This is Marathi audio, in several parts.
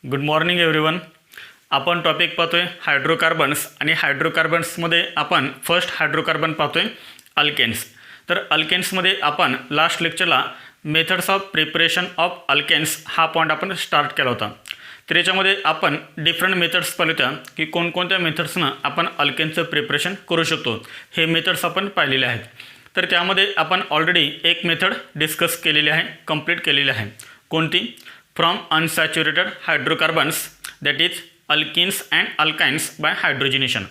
Good morning everyone. आपण टॉपिक पाहतोय हायड्रोकार्बन्स आणि हायड्रोकार्बन्समध्ये आपण फर्स्ट हायड्रोकार्बन पाहतोय अल्केन्स. तर अल्केन्समध्ये आपण लास्ट लेक्चरला methods of preparation of alkenes हा पॉईंट आपण स्टार्ट केला होता. तर याच्यामध्ये आपण डिफरंट मेथड्स पाहिल्या होत्या की कोणकोणत्या मेथड्सनं आपण अल्केनचं प्रिपरेशन करू शकतो. हे मेथड्स आपण पाहिलेले आहेत. तर त्यामध्ये आपण ऑलरेडी एक मेथड डिस्कस केलेली आहे, कंप्लीट केलेली आहे. कोणती? From unsaturated hydrocarbons that is alkenes and alkynes by hydrogenation.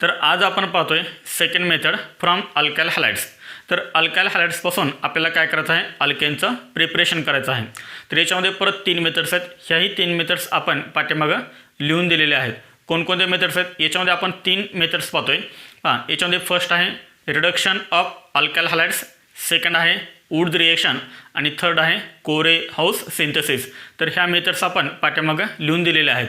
तर आज आपण पाहतोय second method from alkyl halides. तर अल्काइल हॅलाइड्सपासून आपल्याला काय करायचं आहे? अल्केनचं प्रिपरेशन करायचं आहे. तर याच्यामध्ये परत 3 मेथड्स आहेत. ह्याही 3 मेथड्स आपण पाठीमागं लिहून दिलेले आहेत. कोणकोणते मेथड्स आहेत? याच्यामध्ये आपण 3 मेथड्स पाहतोय. याच्यामध्ये फर्स्ट आहे reduction of alkyl halides, second आहे वुड्स रिएक्शन आणि थर्ड आहे कोरे हाऊस सिंथेसिस. तर ह्या मेथड्स आपण पाठीमागं लिहून दिलेले आहेत.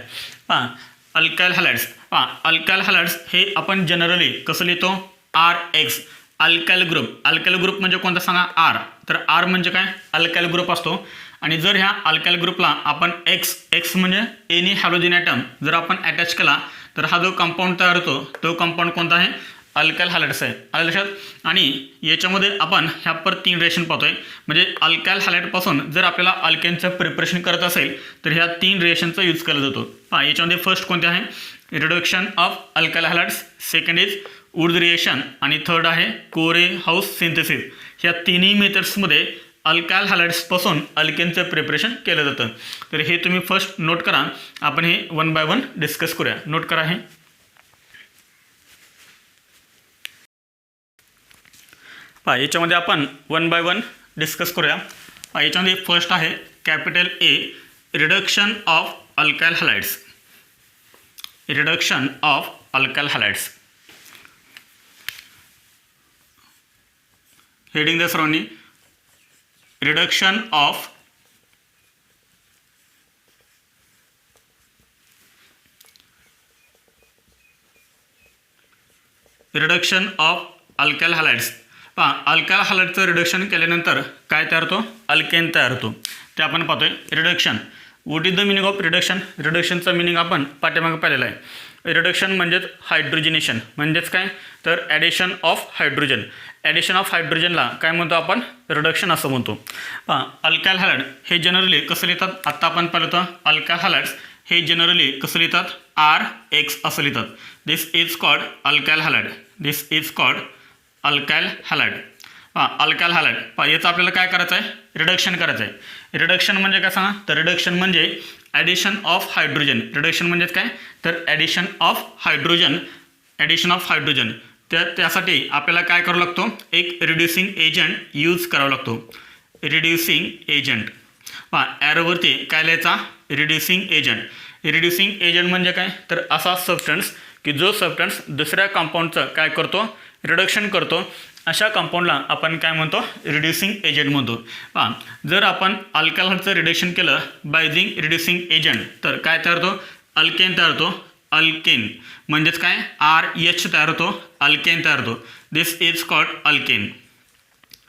Alkyl halides. अल्काइल हॅलाइड्स हे आपण जनरली कसं लिहितो? RX alkyl group. Alkyl group म्हणजे कोणता सांगा? R. तर R म्हणजे काय? अल्काइल ग्रुप असतो. आणि जर ह्या अल्काइल ग्रुपला आपण X म्हणजे एनी हॅलोजन ॲटम जर आपण अटॅच केला तर हा जो कंपाऊंड तयार होतो तो कंपाऊंड कोणता आहे? अल्काइल हॅलाइड्स आहे. आलं लक्षात? आणि याच्यामध्ये आपण ह्या पर 3 रिएक्शन पाहतोय. म्हणजे अल्काइल हॅलाइडपासून जर आपल्याला अल्केनचं प्रिपरेशन करत असेल तर ह्या 3 रिएक्शनचा यूज केला जातो. याच्यामध्ये फर्स्ट कोणते आहे? Reduction of alkyl halides, second is Wurtz reaction आणि थर्ड आहे कोरे हाऊस सिंथेसिस. ह्या तिन्ही मेथड्समध्ये अल्काइल हॅलाइड्सपासून अल्केनचं प्रिपरेशन केलं जातं. तर हे तुम्ही फर्स्ट नोट करा. आपण हे 1 बाय 1 डिस्कस करूया. नोट करा हे. याच्यामध्ये आपण 1 बाय 1 डिस्कस करूया. याच्यामध्ये फर्स्ट आहे capital A reduction of alkyl halides. Reduction of alkyl halides. Heading द्या सर्वांनी. Reduction of alkyl halides. Alkyl हॅलाइडचं रिडक्शन केल्यानंतर काय तयार होतो? अल्केन तयार होतो. ते आपण पाहतोय. Reduction. What is the meaning of reduction? रिडक्शनचं मिनिंग आपण पाठीमागं पाहिलेलं आहे. रिडक्शन म्हणजेच हायड्रोजिनेशन. म्हणजेच काय? तर addition of hydrogen. Addition of हायड्रोजनला काय म्हणतो आपण? रिडक्शन असं म्हणतो. अल्काइल हॅलाइड हे जनरली कसं लिहितात? आत्ता आपण पाहिलं होतं अल्काइल हॅलाइड्स हे जनरली कसं लिहितात? RX असं लिहितात. This is called alkyl halide. This is called alkyl halide. Alkyl halide याचं आपल्याला काय करायचं आहे? रिडक्शन करायचं आहे. रिडक्शन म्हणजे काय सांगा? तर रिडक्शन म्हणजे ॲडिशन ऑफ हायड्रोजन. रिडक्शन म्हणजेच काय? तर addition of hydrogen. Addition of hydrogen. त्यासाठी आपल्याला काय करावं लागतो? एक रिड्युसिंग एजंट यूज करावा लागतो. Reducing agent. ॲरोवरती काय लिहायचा? Reducing agent. रिड्युसिंग एजंट म्हणजे काय? तर असा सबस्टन्स की जो सबस्टन्स दुसऱ्या कंपाऊंडचं काय करतो? रिडक्शन करतो. अशा कंपाऊंडला आपण काय म्हणतो? रिड्युसिंग एजंट म्हणतो. जर आपण अल्काइल हॅलाइडचं रिडक्शन केलं बाय युजिंग रिड्युसिंग एजंट तर काय तयार होतो? अल्केन तयार होतो. अल्केन म्हणजेच काय? RH तयार होतो. अल्केन तयार होतो. This is called alkane.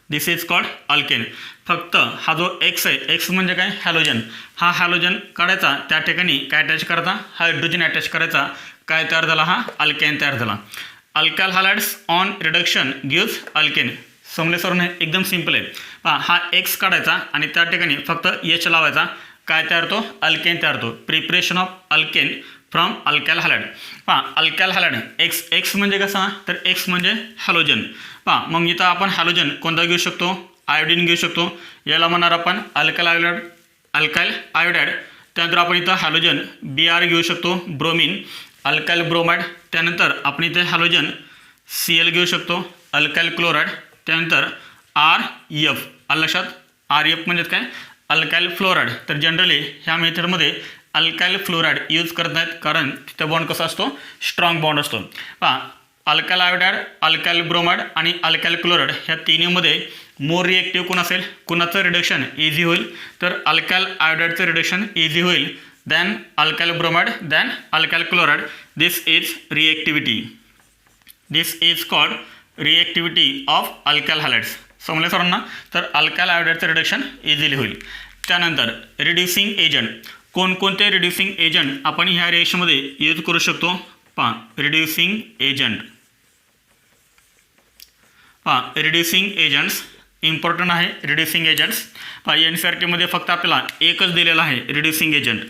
This is called alkane. फक्त हा जो X आहे, X म्हणजे काय? हॅलोजन. हा हॅलोजन काढायचा, त्या ठिकाणी काय अटॅच करायचा? हायड्रोजन अटॅच करायचा. काय तयार झाला? हा अल्केन तयार झाला. Alkyl halides on reduction gives alkane. समजले सर्वांना? एकदम सिम्पल आहे. हा X काढायचा आणि त्या ठिकाणी फक्त H लावायचा. काय तयार होतो? अल्केन तयार होतो. Preparation of alkane from alkyl halide. Alkyl halide X म्हणजे कसा? तर X म्हणजे हॅलोजन. मग इथं आपण हॅलोजन कोणता घेऊ शकतो? आयोडीन घेऊ शकतो. याला म्हणणार आपण अल्काइल आयोडाईड. त्यानंतर आपण इथं हॅलोजन Br घेऊ शकतो. ब्रोमिन. Alkyl bromide. त्यानंतर आपण इथे हॅलोजन Cl घेऊ शकतो. Alkyl chloride. त्यानंतर RF. आलं लक्षात? RF म्हणजेच काय? Alkyl fluoride. तर जनरली ह्या मेथडमध्ये अल्काइल फ्लोराईड यूज करत नाहीत कारण तिथं बॉन्ड कसा असतो? स्ट्रॉंग बॉन्ड असतो. अल्काइल आयोडाईड, अल्काइल ब्रोमाइड आणि अल्काइल क्लोराईड ह्या तिन्हीमध्ये मोर रिएक्टिव्ह कोण असेल? कुणाचं रिडक्शन इझी होईल? तर अल्काइल आयोडाईडचं रिडक्शन इझी होईल. then alkyl bromide, then alkyl chloride. This is reactivity. This is called reactivity of alkyl halides. समजले सर्वांना? तर अल्काइल आयोडाईडचं रिडक्शन इझिली होईल. त्यानंतर रिड्युसिंग एजंट कोणकोणते रिड्युसिंग एजंट आपण ह्या रिएक्शनमध्ये यूज करू शकतो? पहा, रिड्युसिंग एजंट. पहा, रिड्युसिंग एजंट्स इम्पॉर्टंट आहे. रिड्युसिंग एजंट्स पहा, NCERTमध्ये फक्त आपल्याला एकच दिलेला आहे रिड्युसिंग एजंट.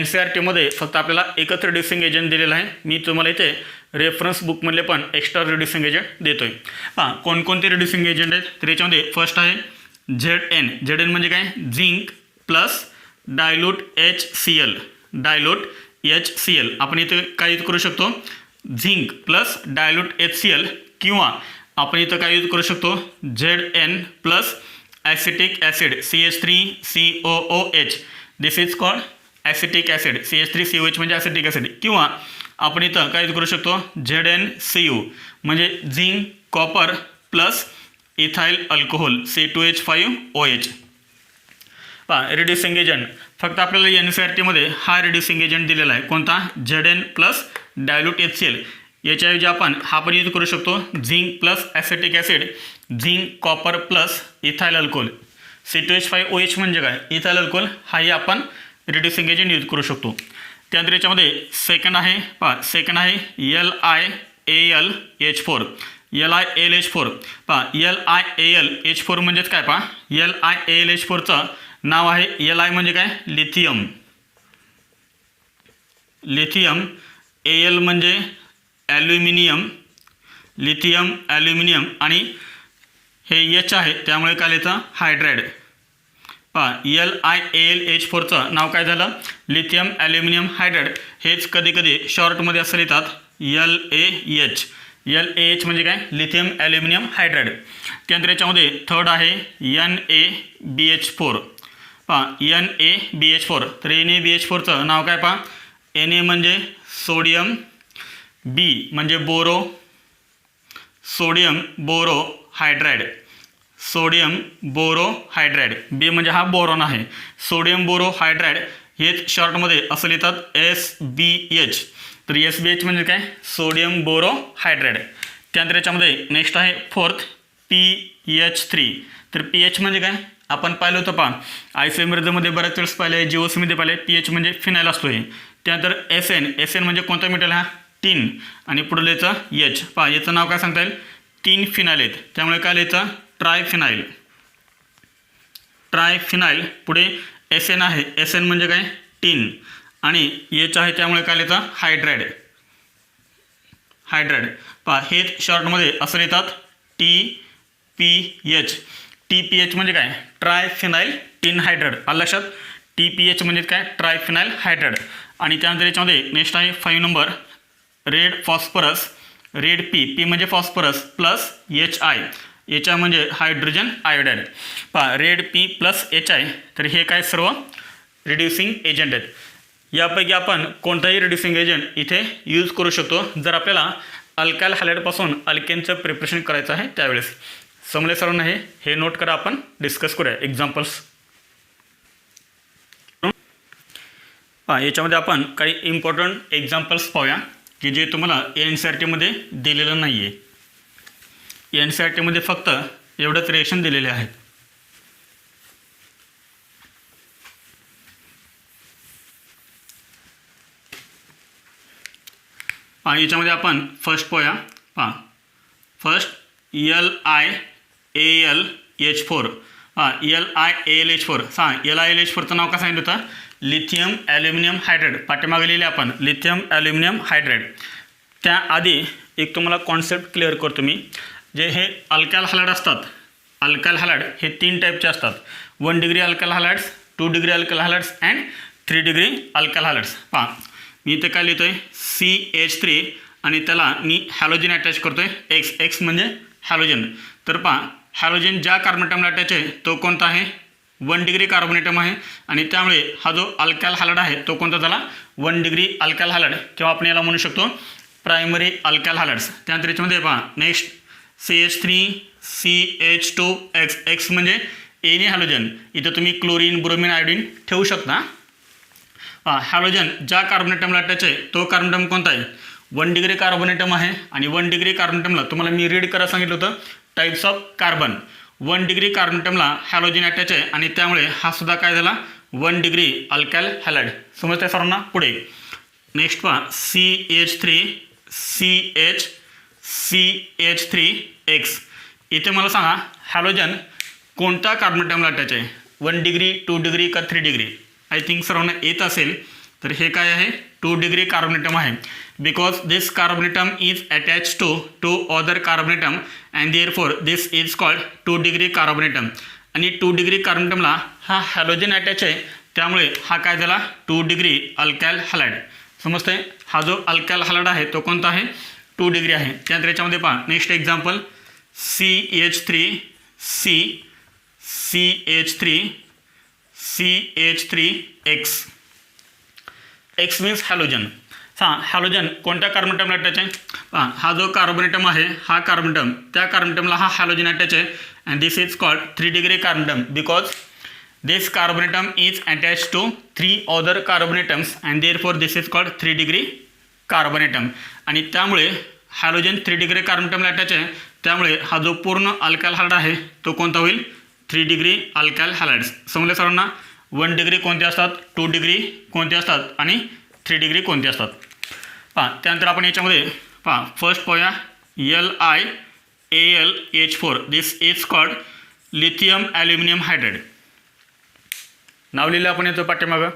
NCERTमध्ये फक्त आपल्याला एकच रिड्युसिंग एजंट दिलेला आहे. मी तुम्हाला इथे रेफरन्स बुकमधले पण एक्स्ट्रा रिड्युसिंग एजंट देतो आहे. पहा, कोणकोणते रिड्युसिंग एजंट आहेत तर याच्यामध्ये फर्स्ट आहे ZN. ZN म्हणजे काय? Zinc plus dilute HCl. Dilute HCl आपण इथे काय यूज करू शकतो? झिंक प्लस डायल्यूट HCl, किंवा आपण इथं काय यूज करू शकतो? ZN plus acetic acid CH3COOH. This is called acetic acid. CH3COH म्हणजे ॲसिटिक ॲसिड. किंवा आपण इथं काय यूज करू शकतो? ZnCu म्हणजे zinc copper plus ethyl alcohol C2H5OH. पहा, रिड्युसिंग एजंट फक्त आपल्याला NCERTमध्ये हा रिड्युसिंग एजंट दिलेला आहे. कोणता? ZN plus dilute HCl. याच्याऐवजी आपण हा पण यूज करू शकतो zinc plus acetic acid, zinc copper plus ethyl alcohol C2H5OH म्हणजे काय? Ethyl alcohol. हाही आपण रिड्युसिंग एजंट यूज करू शकतो. त्यानंतर याच्यामध्ये सेकंड आहे पहा, सेकंड आहे LiAlH4. LiAlH4 पहा, LiAlH4 म्हणजेच काय? पहा, LiAlH4चं नाव आहे. Li म्हणजे काय? लिथियम. लिथियम. Al म्हणजे ॲल्युमिनियम. लिथियम ॲल्युमिनियम आणि हे H आहे त्यामुळे काय लिहितं? हायड्राइड. पहा, LiAlH4चं नाव काय झालं? Lithium aluminium hydride. हेच कधी कधी शॉर्टमध्ये असं लिहितात LAH. LAH म्हणजे काय? Lithium aluminium hydride. त्यानंतर याच्यामध्ये थर्ड आहे NaBH4. पहा, NaBH4 तर NaBH4चं नाव काय? पहा, Na म्हणजे सोडियम, B म्हणजे boro, sodium borohydride. Sodium borohydride. B म्हणजे हा बोरॉन आहे. सोडियम बोरो हायड्राइड हेच शॉर्टमध्ये असं लिहितात SBH. तर SBH म्हणजे काय? Sodium borohydride. त्यानंतर याच्यामध्ये नेक्स्ट आहे फोर्थ PH3. तर PH म्हणजे काय? आपण पाहिलं होतं पहा, आयसोमेरिझममध्ये बऱ्याच वेळेस पाहिलं आहे, जीओसीमध्ये पाहिलं आहे. PH म्हणजे फिनाईल असतो हे. त्यानंतर SN म्हणजे कोणता मेटल? हा टीन. आणि पुढे लिहायचं H. पहा, याचं नाव काय सांगता येईल? 3 फिनाईल आहेत त्यामुळे काय लिहायचं? ट्रायफिनाईल. ट्रायफिनाईल. पुढे SN आहे. SN म्हणजे काय? टीन. आणि H आहे त्यामुळे काय लिहायचं? हायड्राइड. हायड्राइड. पहा, हे शॉर्टमध्ये असं लिहितात TPH. TPH म्हणजे काय? ट्रायफिनाईल टीन हायड्राइड. आलं लक्षात? TPH म्हणजे काय? ट्रायफिनाईल हायड्राइड. आणि त्यानंतर याच्यामध्ये नेक्स्ट आहे 5 number red phosphorus. Red P म्हणजे फॉस्फरस प्लस HI. HI म्हणजे हायड्रोजन आयोडाईड. पहा, रेड P प्लस HI. तर हे काय? सर्व रिड्युसिंग एजंट आहेत. यापैकी आपण कोणताही रिड्युसिंग एजंट इथे यूज करू शकतो जर आपल्याला अल्काइल हॅलाइडपासून अल्केनचं प्रिपरेशन करायचं आहे त्यावेळेस. समजले सर्वांना? हे नोट करा. आपण डिस्कस करूया एक्झाम्पल्स. याच्यामध्ये आपण काही इम्पॉर्टंट एक्झाम्पल्स पाहूया की जे तुम्हाला NCERTमध्ये दिलेलं नाही आहे. NCERTमध्ये फक्त एवढंच रिएक्शन दिलेले आहेत. याच्यामध्ये आपण फर्स्ट पाहूया. पहा, फर्स्ट LiAlH4. LiAlH4. LiAlH4चं नाव काय सांगितलं होतं? Lithium aluminium hydride. पाठीमागे लिहिले आपण लिथियम ॲल्युमिनियम हायड्राइड. त्याआधी एक तुम्हाला कॉन्सेप्ट क्लिअर करतो मी. जे हे अल्काइल हॅलाइड असतात, अल्काइल हॅलाइड हे 3 टाईपचे असतात. 1 degree alkyl halides, 2 degree alkyl halides and 3 degree alkyl halides. पहा, मी इथे काय लिहितो आहे? CH3 आणि त्याला मी हॅलोजन अटॅच करतो आहे X. X म्हणजे हॅलोजन. तर पहा, हॅलोजन ज्या कार्बोनेटमला अटॅच आहे तो कोणता आहे? 1 डिग्री कार्बोनेटम आहे. आणि त्यामुळे हा जो अल्काइल हॅलाइड आहे तो कोणता झाला? 1 डिग्री अल्काइल हॅलाइड, किंवा आपण याला म्हणू शकतो प्रायमरी अल्काइल हॅलाइड्स. त्यानंतर याच्यामध्ये पहा नेक्स्ट CH3CH2X. X म्हणजे एनी हॅलोजन. इथं तुम्ही क्लोरीन, ब्रोमिन, आयोडीन ठेवू शकता. हॅलोजन ज्या कार्बोनेटमला अटॅच आहे तो कार्बोनेटम कोणता आहे? 1 डिग्री कार्बोनेटम आहे. आणि 1 डिग्री कार्बोनेटमला तुम्हाला मी रीड करा सांगितलं होतं टाईप्स ऑफ कार्बन. 1 डिग्री कार्बोनेटमला हॅलोजन अटॅच आहे आणि त्यामुळे हा सुद्धा काय झाला? 1 डिग्री अल्कायल हॅलाइड. समजते सर्वांना. पुढे नेक्स्ट पहा CH3 इथे मला सांगा हॅलोजन कोणत्या कार्बन ॲटमला अटॅच आहे. 1 डिग्री 2 डिग्री का 3 डिग्री. आय थिंक सर्वांना येत असेल. तर हे काय आहे 2 डिग्री कार्बन ॲटम आहे. Because this carbon atom is attach to other carbon atom and therefore this is called 2 degree carbon atom. आणि 2 डिग्री कार्बन ॲटमला हा हॅलोजन अटॅच आहे, त्यामुळे हा काय झाला 2 डिग्री अल्कायल हॅलाइड. समजते. हा जो अल्कायल हॅलाइड आहे तो कोणता आहे 2 डिग्री आहे. त्यानंतर याच्यामध्ये पहा next example CH3X. X means halogen. Halogen कोणत्या कार्बन ॲटमला अटॅच आहे. हा जो कार्बन ॲटम आहे हा कार्बन ॲटम त्या कार्बन ॲटमला हा हॅलोजन अटॅच आहे and this is called 3 degree carbon atom because this carbon atom is attach to 3 other carbon atoms and therefore this is called 3 degree carbon atom. आणि त्यामुळे हॅलोजन 3 डिग्री कार्बन ॲटमला अटॅच आहे, त्यामुळे हा जो पूर्ण अल्कायल हॅलाइड आहे तो कोणता होईल 3 डिग्री अल्कायल हॅलाइड. समजले सर्वांना. 1 डिग्री कोणते असतात, 2 डिग्री कोणते असतात आणि 3 डिग्री कोणते असतात. त्यानंतर आपण याच्यामध्ये फर्स्ट पाहूया LiAlH4. This is called lithium aluminium hydride. नाव लिहिलं आपण याचं पाठीमागं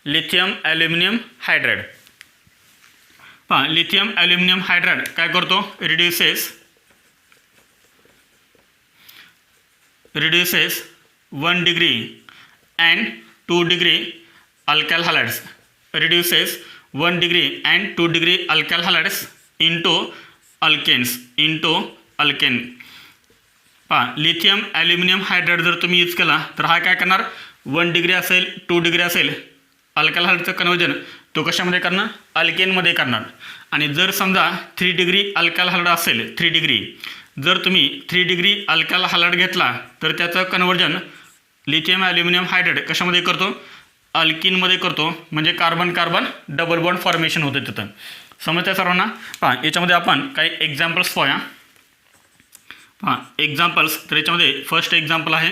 lithium aluminium hydride. Lithium aluminium hydride काय करतो reduces 1 degree and 2 degree alkyl halides. reduces 1 degree and 2 degree alkyl halides into alkanes alkane. Lithium aluminium hydride जर तुम्ही यूज केला तर हा काय करणार 1 डिग्री असेल 2 डिग्री असेल अल्कायल हॅलाइडचं कन्वर्जन तो कशामध्ये करणार अल्केनमध्ये करणार. आणि जर समजा 3 डिग्री अल्कायल हॅलाइड असेल 3 डिग्री जर तुम्ही 3 डिग्री अल्कायल हॅलाइड घेतला तर त्याचं कन्वर्जन लिथियम ॲल्युमिनियम हायड्राइड कशामध्ये करतो अल्किनमध्ये करतो. म्हणजे carbon carbon double bond formation होतं तिथं. समजतं सर्वांना. याच्यामध्ये आपण काही एक्झाम्पल्स पाहूया. एक्झाम्पल्स तर याच्यामध्ये फर्स्ट एक्झाम्पल आहे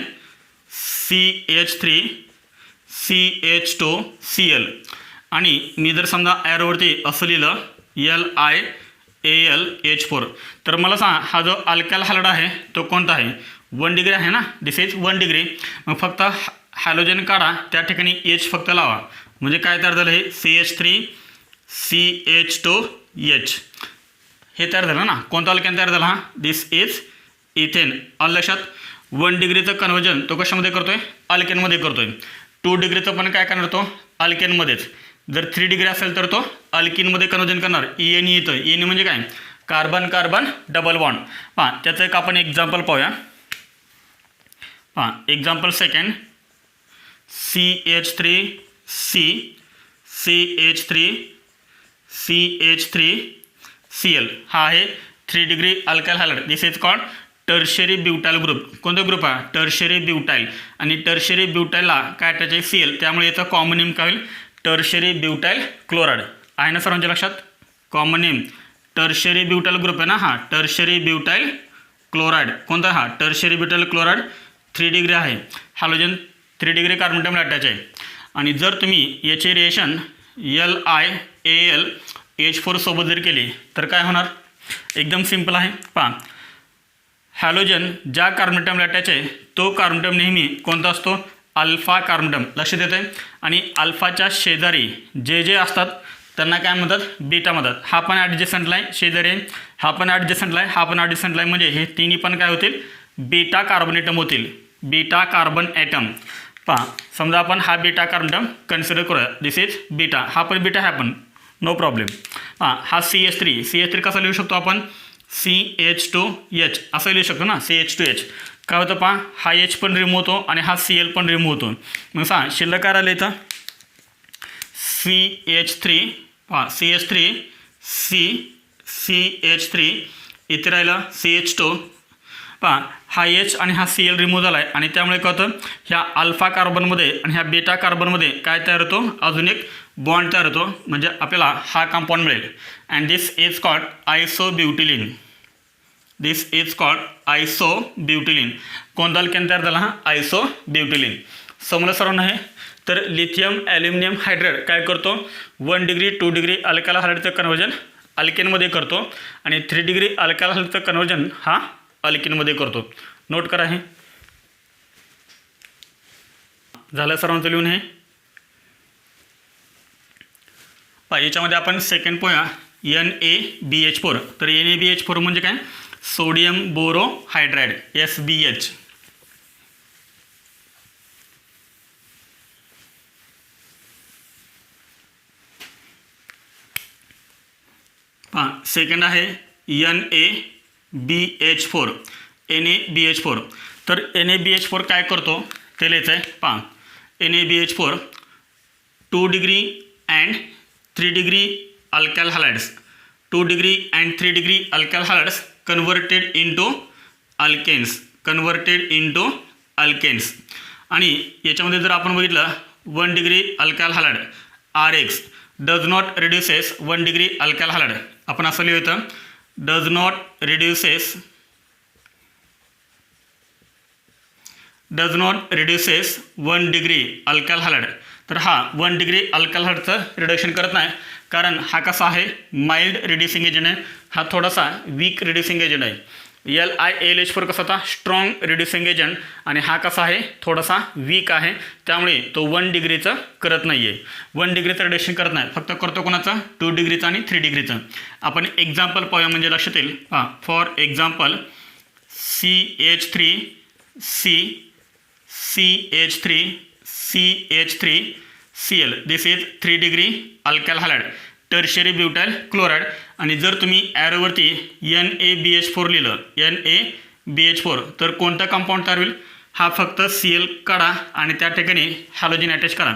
CH3CH2Cl. आणि मी जर समजा ॲरोवरती असं लिहिलं LiAlH4 तर मला सांगा हा जो अल्कायल हॅलाइड आहे तो कोणता आहे 1 डिग्री आहे ना. दिस इज 1 डिग्री. मग फक्त हॅलोजन काढा त्या ठिकाणी H फक्त लावा म्हणजे काय तयार झालं हे CH3CH2H हे तयार झालं ना. कोणता अल्केन तयार झाला हा दिस इज इथेन. लक्षात 1 डिग्रीचं कन्वर्जन तो कशामध्ये करतोय अल्केनमध्ये करतोय. 2 डिग्रीचं पण काय करणार तो अल्केनमध्येच. जर 3 डिग्री असेल तर तो अल्किनमध्ये कन्वर्जन करणार. EN येतं. EN म्हणजे काय कार्बन कार्बन डबल बॉन्ड. त्याचं एक आपण एक्झाम्पल पाहूया. एक्झाम्पल सेकंड CH3CH3CH3Cl हा आहे 3 degree alkyl halide. This is called tertiary butyl group. कोणता ग्रुप आहे टर्शरी ब्युटाइल. आणि टर्शरी ब्युटाइलला काय अटॅच आहे Cl त्यामुळे याचा कॉमन नेम काय होईल टर्शरी ब्युटाइल क्लोराइड. आहे ना सर्वांच्या लक्षात. Common name tertiary butyl group आहे ना हा टर्शरी ब्युटाइल क्लोराइड. कोणता हा टर्शरी ब्युटाइल क्लोराइड 3 डिग्री आहे. हॅलोजन 3 डिग्री कार्बन ॲटमला अटॅच आहे. आणि जर तुम्ही याचे रिएक्शन LiAlH4 सोबत जर केली तर काय होणार एकदम सिंपल आहे. हॅलोजन ज्या कार्बन ॲटमला अटॅच आहे तो कार्बन ॲटम नेहमी कोणता असतो अल्फा कार्बन ॲटम. लक्षात येतं आहे. आणि अल्फाच्या शेजारी जे असतात त्यांना काय म्हणतात बीटा म्हणतात. हा पण ॲडजस्टंटला आहे शेजारी आहे, हा पण ॲडजस्टंटला आहे, हा पण ॲडजस्टंटला आहे. म्हणजे हे तिन्ही पण काय होतील बीटा कार्बन ॲटम होतील. Beta carbon atom. समजा आपण हा बीटा कार्बन ॲटम कन्सिडर करूया. This is beta. हा पण बीटा आहे पण नो प्रॉब्लेम. हा CH3 कसा लिहू शकतो आपण CH2H असं लिहू शकतो ना CH2H. काय होतं हा H पण रिमूव्ह होतो आणि हा Cl पण रिमूव्ह होतो. मग शिल्लक काय राहिलं इथं CH3 इथे राहिलं CH2. हा H आणि हा Cl रिमूव्ह झाला आहे आणि त्यामुळे काय होतं ह्या अल्फा कार्बनमध्ये आणि ह्या बीटा कार्बनमध्ये काय तयार होतो अजून एक बॉन्ड तयार होतो. म्हणजे आपल्याला हा कंपाऊंड मिळेल. And this is called isobutylene. This is called isobutylene. कोणता अल्केन तयार झाला हा आयसोब्युटिलिन. समजलं सर्वांना हे. तर लिथियम ॲल्युमिनियम हायड्राईड काय करतो 1 डिग्री 2 डिग्री अल्कायल हायड्राईडचं कन्वर्जन अल्केनमध्ये करतो आणि 3 डिग्री अल्कायल हायड्राईडचं कन्वर्जन हा अल्केनमध्ये करतो. नोट करा हे. झालं सर्वांचं लिहून हे. याच्यामध्ये आपण सेकंड पोया NaBH4. तर NaBH4 म्हणजे काय sodium borohydride SBH. Second आहे NaBH4. NaBH4. तर NaBH4 काय करतो ते लिहायचं आहे. NaBH4 2 degree and 3 degree alkyl halides 2 degree and 3 degree alkyl halides converted into alkanes. आणि याच्यामध्ये जर आपण बघितलं 1 degree alkyl halide RX does not reduces 1 degree alkyl halide. आपण असं लिहितं does not reduces 1 degree alkyl halide. तर हा 1 डिग्री अल्कायल हॅलाइडचं रिडक्शन करत नाही, कारण हा कसा आहे माइल्ड रिड्युसिंग एजंट आहे, हा थोडासा वीक रिड्युसिंग एजंट आहे. LiAlH4 कसा होता स्ट्रॉंग रिड्युसिंग एजंट आणि हा कसा आहे थोडासा वीक आहे, त्यामुळे तो 1 डिग्रीचं करत नाही आहे. 1 डिग्रीचं रिडक्शन करत नाही, फक्त करतो कोणाचं 2 डिग्रीचं आणि 3 डिग्रीचं. आपण एक्झाम्पल पाहूया म्हणजे लक्षात येईल. For example CH3CL this is 3 degree alkyl halide tertiary butyl chloride. आणि जर तुम्ही ॲरोवरती NaBH4 लिहिलं NaBH4 तर कोणता कंपाऊंड तयार होईल. हा फक्त Cl काढा आणि त्या ठिकाणी हॅलोजन अटॅच करा.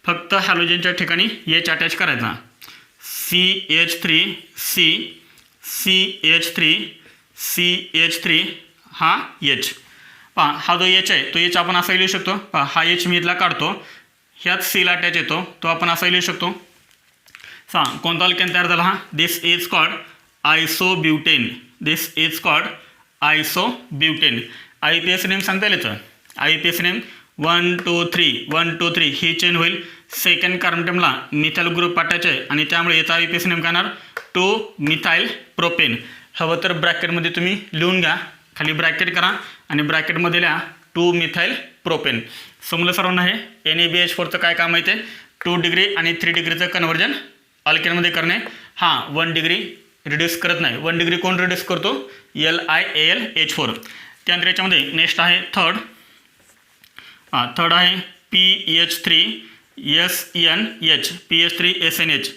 फक्त हॅलोजनच्या ठिकाणी H अटॅच करायचा. CH3 हा H. हा जो H आहे तो H आपण असा लिहू शकतो. हा H मी इथला काढतो, ह्यात Cl अटॅच येतो, तो आपण असा लिहू शकतो. कोणता अल्केन तयार झाला. हा दिस इज कॉल्ड आयसोब्युटेन. IUPAC नेम सांगता येईल याचं. IUPAC नेम 1 2 3 ही चेन होईल. सेकंड कार्बनटमला मिथाइल ग्रुप अटॅच आहे आणि त्यामुळे याचा IUPAC नेम काय येणार 2 मिथाइल प्रोपेन. हवं तर ब्रॅकेटमध्ये तुम्ही लिहून घ्या, खाली ब्रॅकेट करा आणि ब्रॅकेटमध्ये लिहा 2 मिथाइल प्रोपेन. समजलं सर्वांना हे. NaBH4चं काय काम आहे ते 2 डिग्री आणि 3 डिग्रीचं कन्वर्जन अल्केनमध्ये करणे. हा 1 डिग्री रिड्यूस करत नाही. 1 डिग्री कोण रिड्यूस करतो LiAlH4. त्यानंतर याच्यामध्ये नेक्स्ट आहे थर्ड आहे PH3SNH.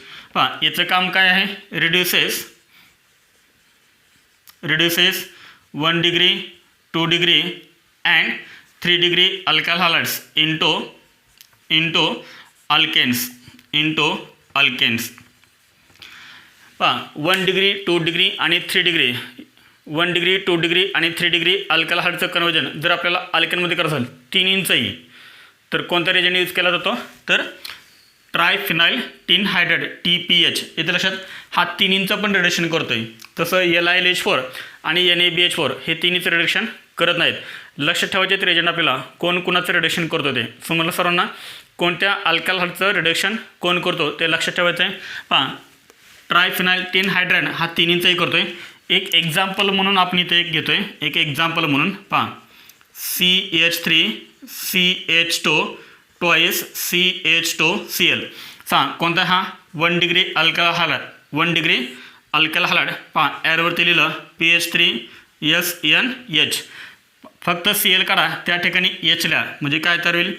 याचं काम काय आहे reduces 1 degree 2 degree and 3 degree alkyl halides into alkanes. 1 degree 2 degree आणि 3 डिग्री 1 डिग्री 2 डिग्री आणि 3 डिग्री अल्कायल हायड्राईडचं कन्वर्जन जर आपल्याला अल्केनमध्ये करायचं असेल 3 इंचही, तर कोणता रिएजंट यूज केला जातो तर ट्रायफिनाइल टिन हायड्राईड TPH. इथे लक्षात हा 3 इंच पण रिडक्शन करतोय. तसं LiLH4 आणि NaBH4 हे 3च रिडक्शन करत नाहीत. लक्षात ठेवायचे ते रिएजंट आपल्याला कोण कोणाचं रिडक्शन करतो ते. समजलं सर्वांना. कोणत्या अल्कायल हायड्राईडचं रिडक्शन कोण करतो ते लक्षात ठेवायचं आहे. ट्रायफिनाइल टिन हायड्राईड हा 3 इंचही करतोय. एक एक्झाम्पल म्हणून आपण इथे एक घेतोय. एक एक्झाम्पल म्हणून CH3CH2 ट्वाइस CH2Cl. कोणता हा 1 degree alkyl hydride 1 degree alkyl hydride ॲरोवरती लिहिलं PH3SNH. फक्त Cl काढा, त्या ठिकाणी H लिहा, म्हणजे काय तयार होईल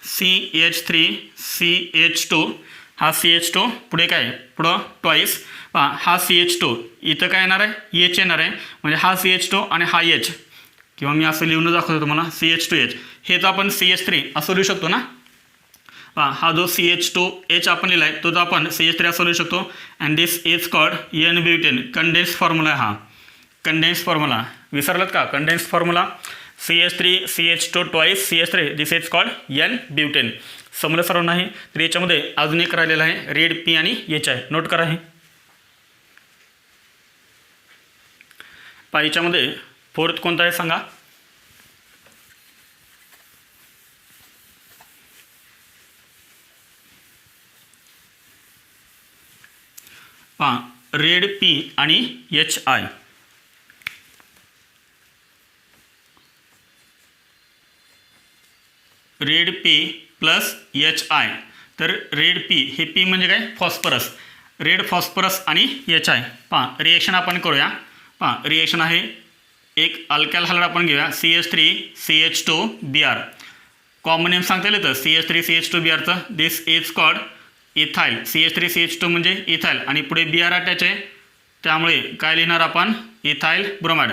CH3CH2. हा CH2 पुढे काय पुढं ट्वाइस हा CH2 इथं काय येणार आहे H येणार आहे, म्हणजे हा CH2 आणि हा H, किंवा मी असं लिहून दाखवतो तुम्हाला CH2H. हेच आपण CH3 असं लिहू शकतो ना. हा जो CH2H आपण लिहिला आहे तोच आपण CH3 असं लिहू शकतो. अँड दिस इज कॉल्ड N-ब्युटेन. Condense formula. हा कंडेन्स फॉर्म्युला विसरलात का. Condense formula CH3CH2 twice CH3 this is called N-ब्युटेन. समजलं सर्व नाही. तर याच्यामध्ये अजून एक राहिलेला आहे रेड P आणि H आहे. नोट करा. हे याच्यामध्ये फोर्थ कोणता आहे सांगा. पहा रेड पी आणि HI. Red P plus HI. तर रेड पी हे पी म्हणजे काय फॉस्फरस, रेड फॉस्फरस आणि HI. पहा रिएक्शन आपण करूया. पहा रिएक्शन आहे एक अल्काइल हॅलाइड आपण घेऊया CH3CH2Br. कॉमन नेम सांगता येईल तर CH3CH2Brचं. दिस इज कॉल्ड इथाइल. CH3CH2 म्हणजे इथाइल आणि पुढे Br अटॅच आहे, त्यामुळे काय लिहिणार आपण इथाइल ब्रोमाइड.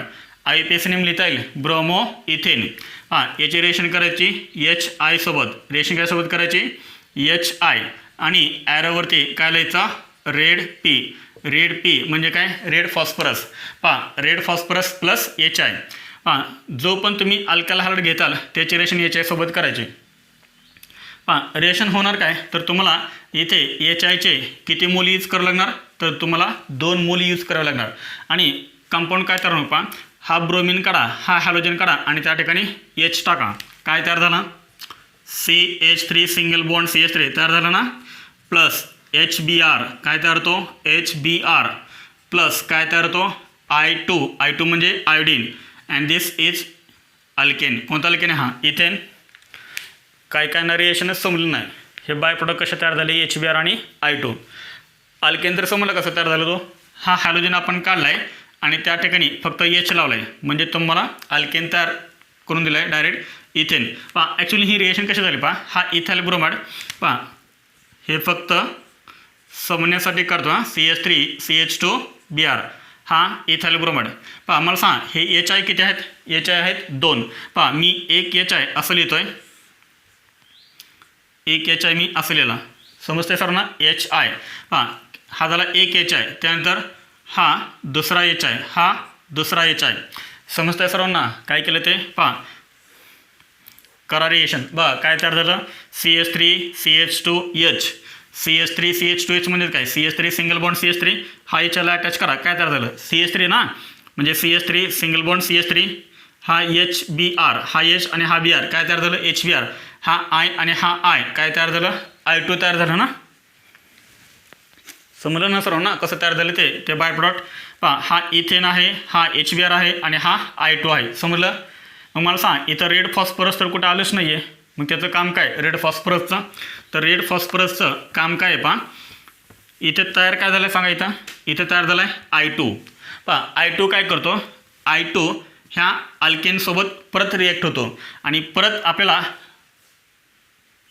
IUPAC नेम लिहिता येईल ब्रोमो इथेन. हां याची रिएक्शन करायची HI सोबत. रिएक्शन काय सोबत करायची HI आणि ॲरोवरती काय लिहायचं रेड पी. रेड पी म्हणजे काय रेड फॉस्फरस. पहा रेड फॉस्फरस प्लस HI. पहा जो पण तुम्ही अल्काइल हॅलाइड घेताल त्याची रिएक्शन HI सोबत करायची. पहा रिएक्शन होणार काय तर तुम्हाला इथे HIचे किती मोल यूज करावं लागणार तर तुम्हाला 2 मोल यूज करावं लागणार. आणि कंपाऊंड काय तयार होणार पहा हा ब्रोमिन काढा, हा हॅलोजन काढा आणि त्या ठिकाणी H टाका. काय तयार झाला CH3 सिंगल बॉन्ड CH3 तयार झाला ना, प्लस HBr काय तयार होतो HBr प्लस काय तयार होतो I2 म्हणजे iodine. And this is alkane. कोणता अल्केन आहे हा इथेन. काय काय ना रिएक्शनच समजलं नाही. हे बाय प्रोडक्ट कसे तयार झाले HBr आणि I2. अल्केन तर समजलं कसं तयार झालं तो. हा हॅलोजन आपण काढला आहे आणि त्या ठिकाणी फक्त H लावला आहे म्हणजे तुम्हाला अल्केन तयार करून दिला आहे डायरेक्ट इथेन. पहा ॲक्च्युली ही रिएक्शन कशी झाली पहा हा इथाइल ब्रोमाइड. पहा हे फक्त समजण्यासाठी करतो हा CH3CH2Br हा इथाइल ब्रोमाइड. पहा मला सांग हे HI किती आहेत HI आहेत 2. पहा मी एक HI असं लिहितो आहे, एक HI मी असं लिहिला समजते सर्वांना HI. पहा हा झाला एक HI, त्यानंतर हा दुसरा HI, हा दुसरा HI. समजतंय सर्वांना काय केलं ते. पहा करा रिएक्शन. बघा काय तयार झालं CH3CH2H. CH3CH2H म्हणजे काय CH3 सिंगल बॉन्ड CH3 हा HIला अटॅच करा. काय तयार झालं CH3 ना, म्हणजे CH3 सिंगल बॉन्ड CH3 हा HBr, हा H आणि हा Br काय तयार झालं HBr. हा I आणि हा I काय तयार झालं I2 तयार झालं ना. समजलं ना सर्वांना कसं तयार झालं ते बाय प्रोडक्ट. पहा हा इथेन आहे, हा HBr आहे आणि हा I2 आहे. समजलं. मग मला सांग इथं रेड फॉस्फरस तर कुठं आलंच नाही आहे, मग त्याचं काम काय रेड फॉस्फरसचं. तर रेड फॉस्फरसचं काम काय आहे पहा इथे तयार काय झालं सांगा. इथं तयार झालं आहे I2. पहा I2 काय करतो I2 ह्या अल्केनसोबत परत रिॲक्ट होतो आणि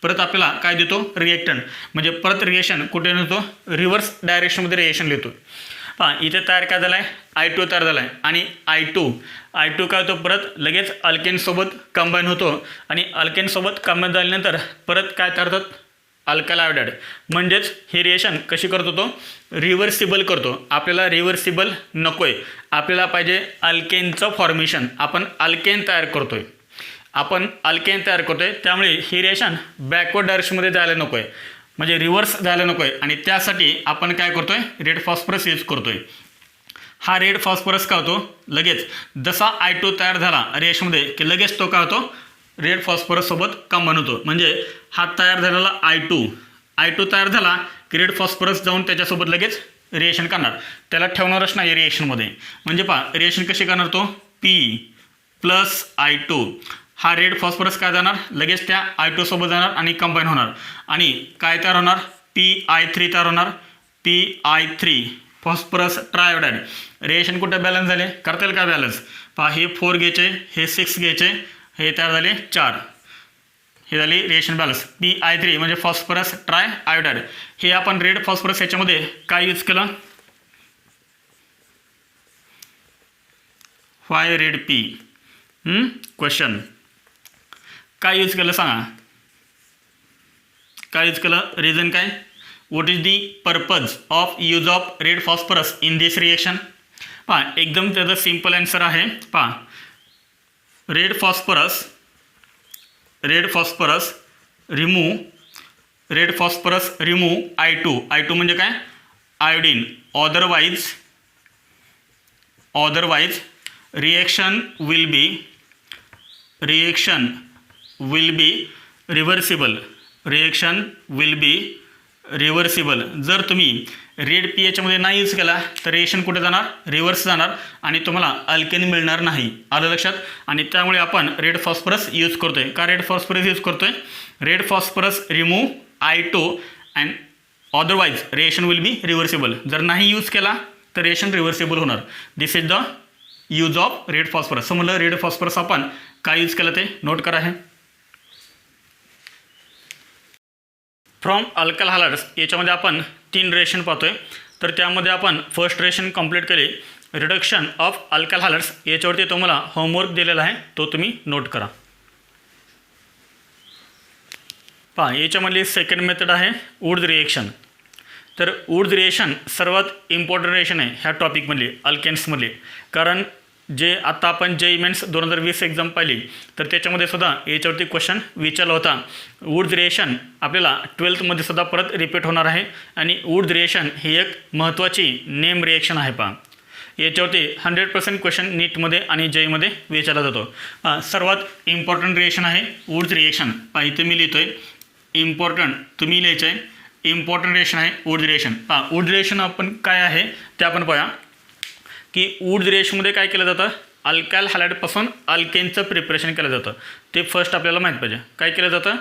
परत आपल्याला काय देतो रिएक्टंट. म्हणजे परत रिएक्शन कुठे नेतो रिव्हर्स डायरेक्शनमध्ये रिएक्शन लिहितो. पहा इथे तयार काय झालं आहे I2 तयार झाला आहे आणि I2 काय होतो परत लगेच अल्केनसोबत कंबाईन होतो आणि अल्केनसोबत कंबाईन झाल्यानंतर परत काय तयार होतात अल्काइल आयोडाइड. म्हणजेच हे रिएक्शन कशी करतो तो रिव्हर्सिबल करतो. आपल्याला रिव्हर्सिबल नको आहे, आपल्याला पाहिजे अल्केनचं फॉर्मेशन. आपण अल्केन तयार करतोय त्यामुळे ही रिएक्शन बॅकवर्ड डायरेक्शनमध्ये जायला नको आहे, म्हणजे रिव्हर्स जायला नको आहे. आणि त्यासाठी आपण काय करतोय रेड फॉस्फरस यूज करतोय. हा रेड फॉस्फरस काय होतो लगेच जसा I2 तयार झाला रिएक्शनमध्ये की लगेच तो काय होतो रेड फॉस्फरससोबत कंबाईन होतो. म्हणजे हा तयार झालेला I2 तयार झाला की रेड फॉस्फरस जाऊन त्याच्यासोबत लगेच रिएक्शन करणार, त्याला ठेवणारच नाही रिएक्शनमध्ये. म्हणजे पहा रिएक्शन कशी करणार तो P प्लस I2. हा रेड फॉस्फरस काय जाणार लगेच त्या I2 सोबत जाणार आणि कंबाईन होणार आणि काय तयार होणार PI3 तयार होणार. PI3 phosphorus triiodide. रिएक्शन कुठे बॅलन्स झाले करता येईल का बॅलन्स. पहा हे 4 घ्यायचे, हे 6 घ्यायचे, हे तयार झाले 4. हे झाली रिएक्शन बॅलन्स. PI3 म्हणजे फॉस्फरस ट्राय आयोडाइड. हे आपण रेड फॉस्फरस याच्यामध्ये काय यूज केलं व्हाय रेड पी. क्वेश्चन काय यूज केलं सांगा. काय यूज केलं रिझन काय. What is the purpose of use of red phosphorus in this reaction. पहा एकदम त्याचं सिम्पल आन्सर आहे. पहा रेड फॉस्फरस रिमूव्ह I2 म्हणजे काय iodine. otherwise reaction will be reversible. Reversible. जर तुम्ही रेड pH मध्ये नाही यूज केला तर रिएक्शन कुठे जाणार, रिव्हर्स जाणार आणि तुम्हाला अल्केन मिळणार नाही. आलं लक्षात. आणि त्यामुळे आपण रेड फॉस्फरस यूज करतोय. का रेड फॉस्फरस यूज करतोय? Red phosphorus remove I2 and otherwise reaction will be reversible. जर नाही यूज केला तर रिएक्शन रिव्हर्सिबल होणार. This is the use of red phosphorus. समजलं रेड फॉस्फरस आपण काय यूज केलं ते नोट करा. आहे फ्रॉम अल्काल हॅलाइड्स याच्यामध्ये आपण 3 रिएक्शन पाहतोय. तर त्यामध्ये आपण फर्स्ट रिएक्शन कंप्लीट केली, रिडक्शन ऑफ अल्काल हॅलाइड्स. याच्यावरती तुम्हाला होमवर्क दिलेला आहे, तो तुम्ही नोट करा. पहा याच्यामधली सेकंड मेथड आहे वुड्स रिएक्शन. तर वुड्स रिएक्शन सर्वात इम्पॉर्टंट रिएक्शन आहे ह्या टॉपिकमधली अल्केन्समधली. कारण जे आता आपण JEE मेन्स 2020 एक्झाम पाहिली तर त्याच्यामध्ये सुद्धा याच्यावरती क्वेश्चन विचारला होता. वुड्स रिएक्शन आपल्याला 12th सुद्धा परत रिपीट होणार आहे. आणि वुड्स रिएक्शन ही एक महत्त्वाची नेम रिएक्शन आहे. पहा याच्यावरती 100% क्वेश्चन नीटमध्ये आणि JEE विचारला जातो. सर्वात इम्पॉर्टंट रिएक्शन आहे वुड्स रिएक्शन. पहा इथे मी लिहितोय इम्पॉर्टंट, तुम्ही लिहायचं आहे. इम्पॉर्टंट रिएक्शन आहे वुड्स रिएक्शन. पहा वुड्स रिएक्शन आपण काय आहे ते आपण पाहूया की वुड्स रिएक्शनमध्ये काय केलं जातं, अल्काल हॅलाइडपासून अल्केनचं प्रिपरेशन केलं जातं. ते फर्स्ट आपल्याला माहीत पाहिजे. काय केलं जातं,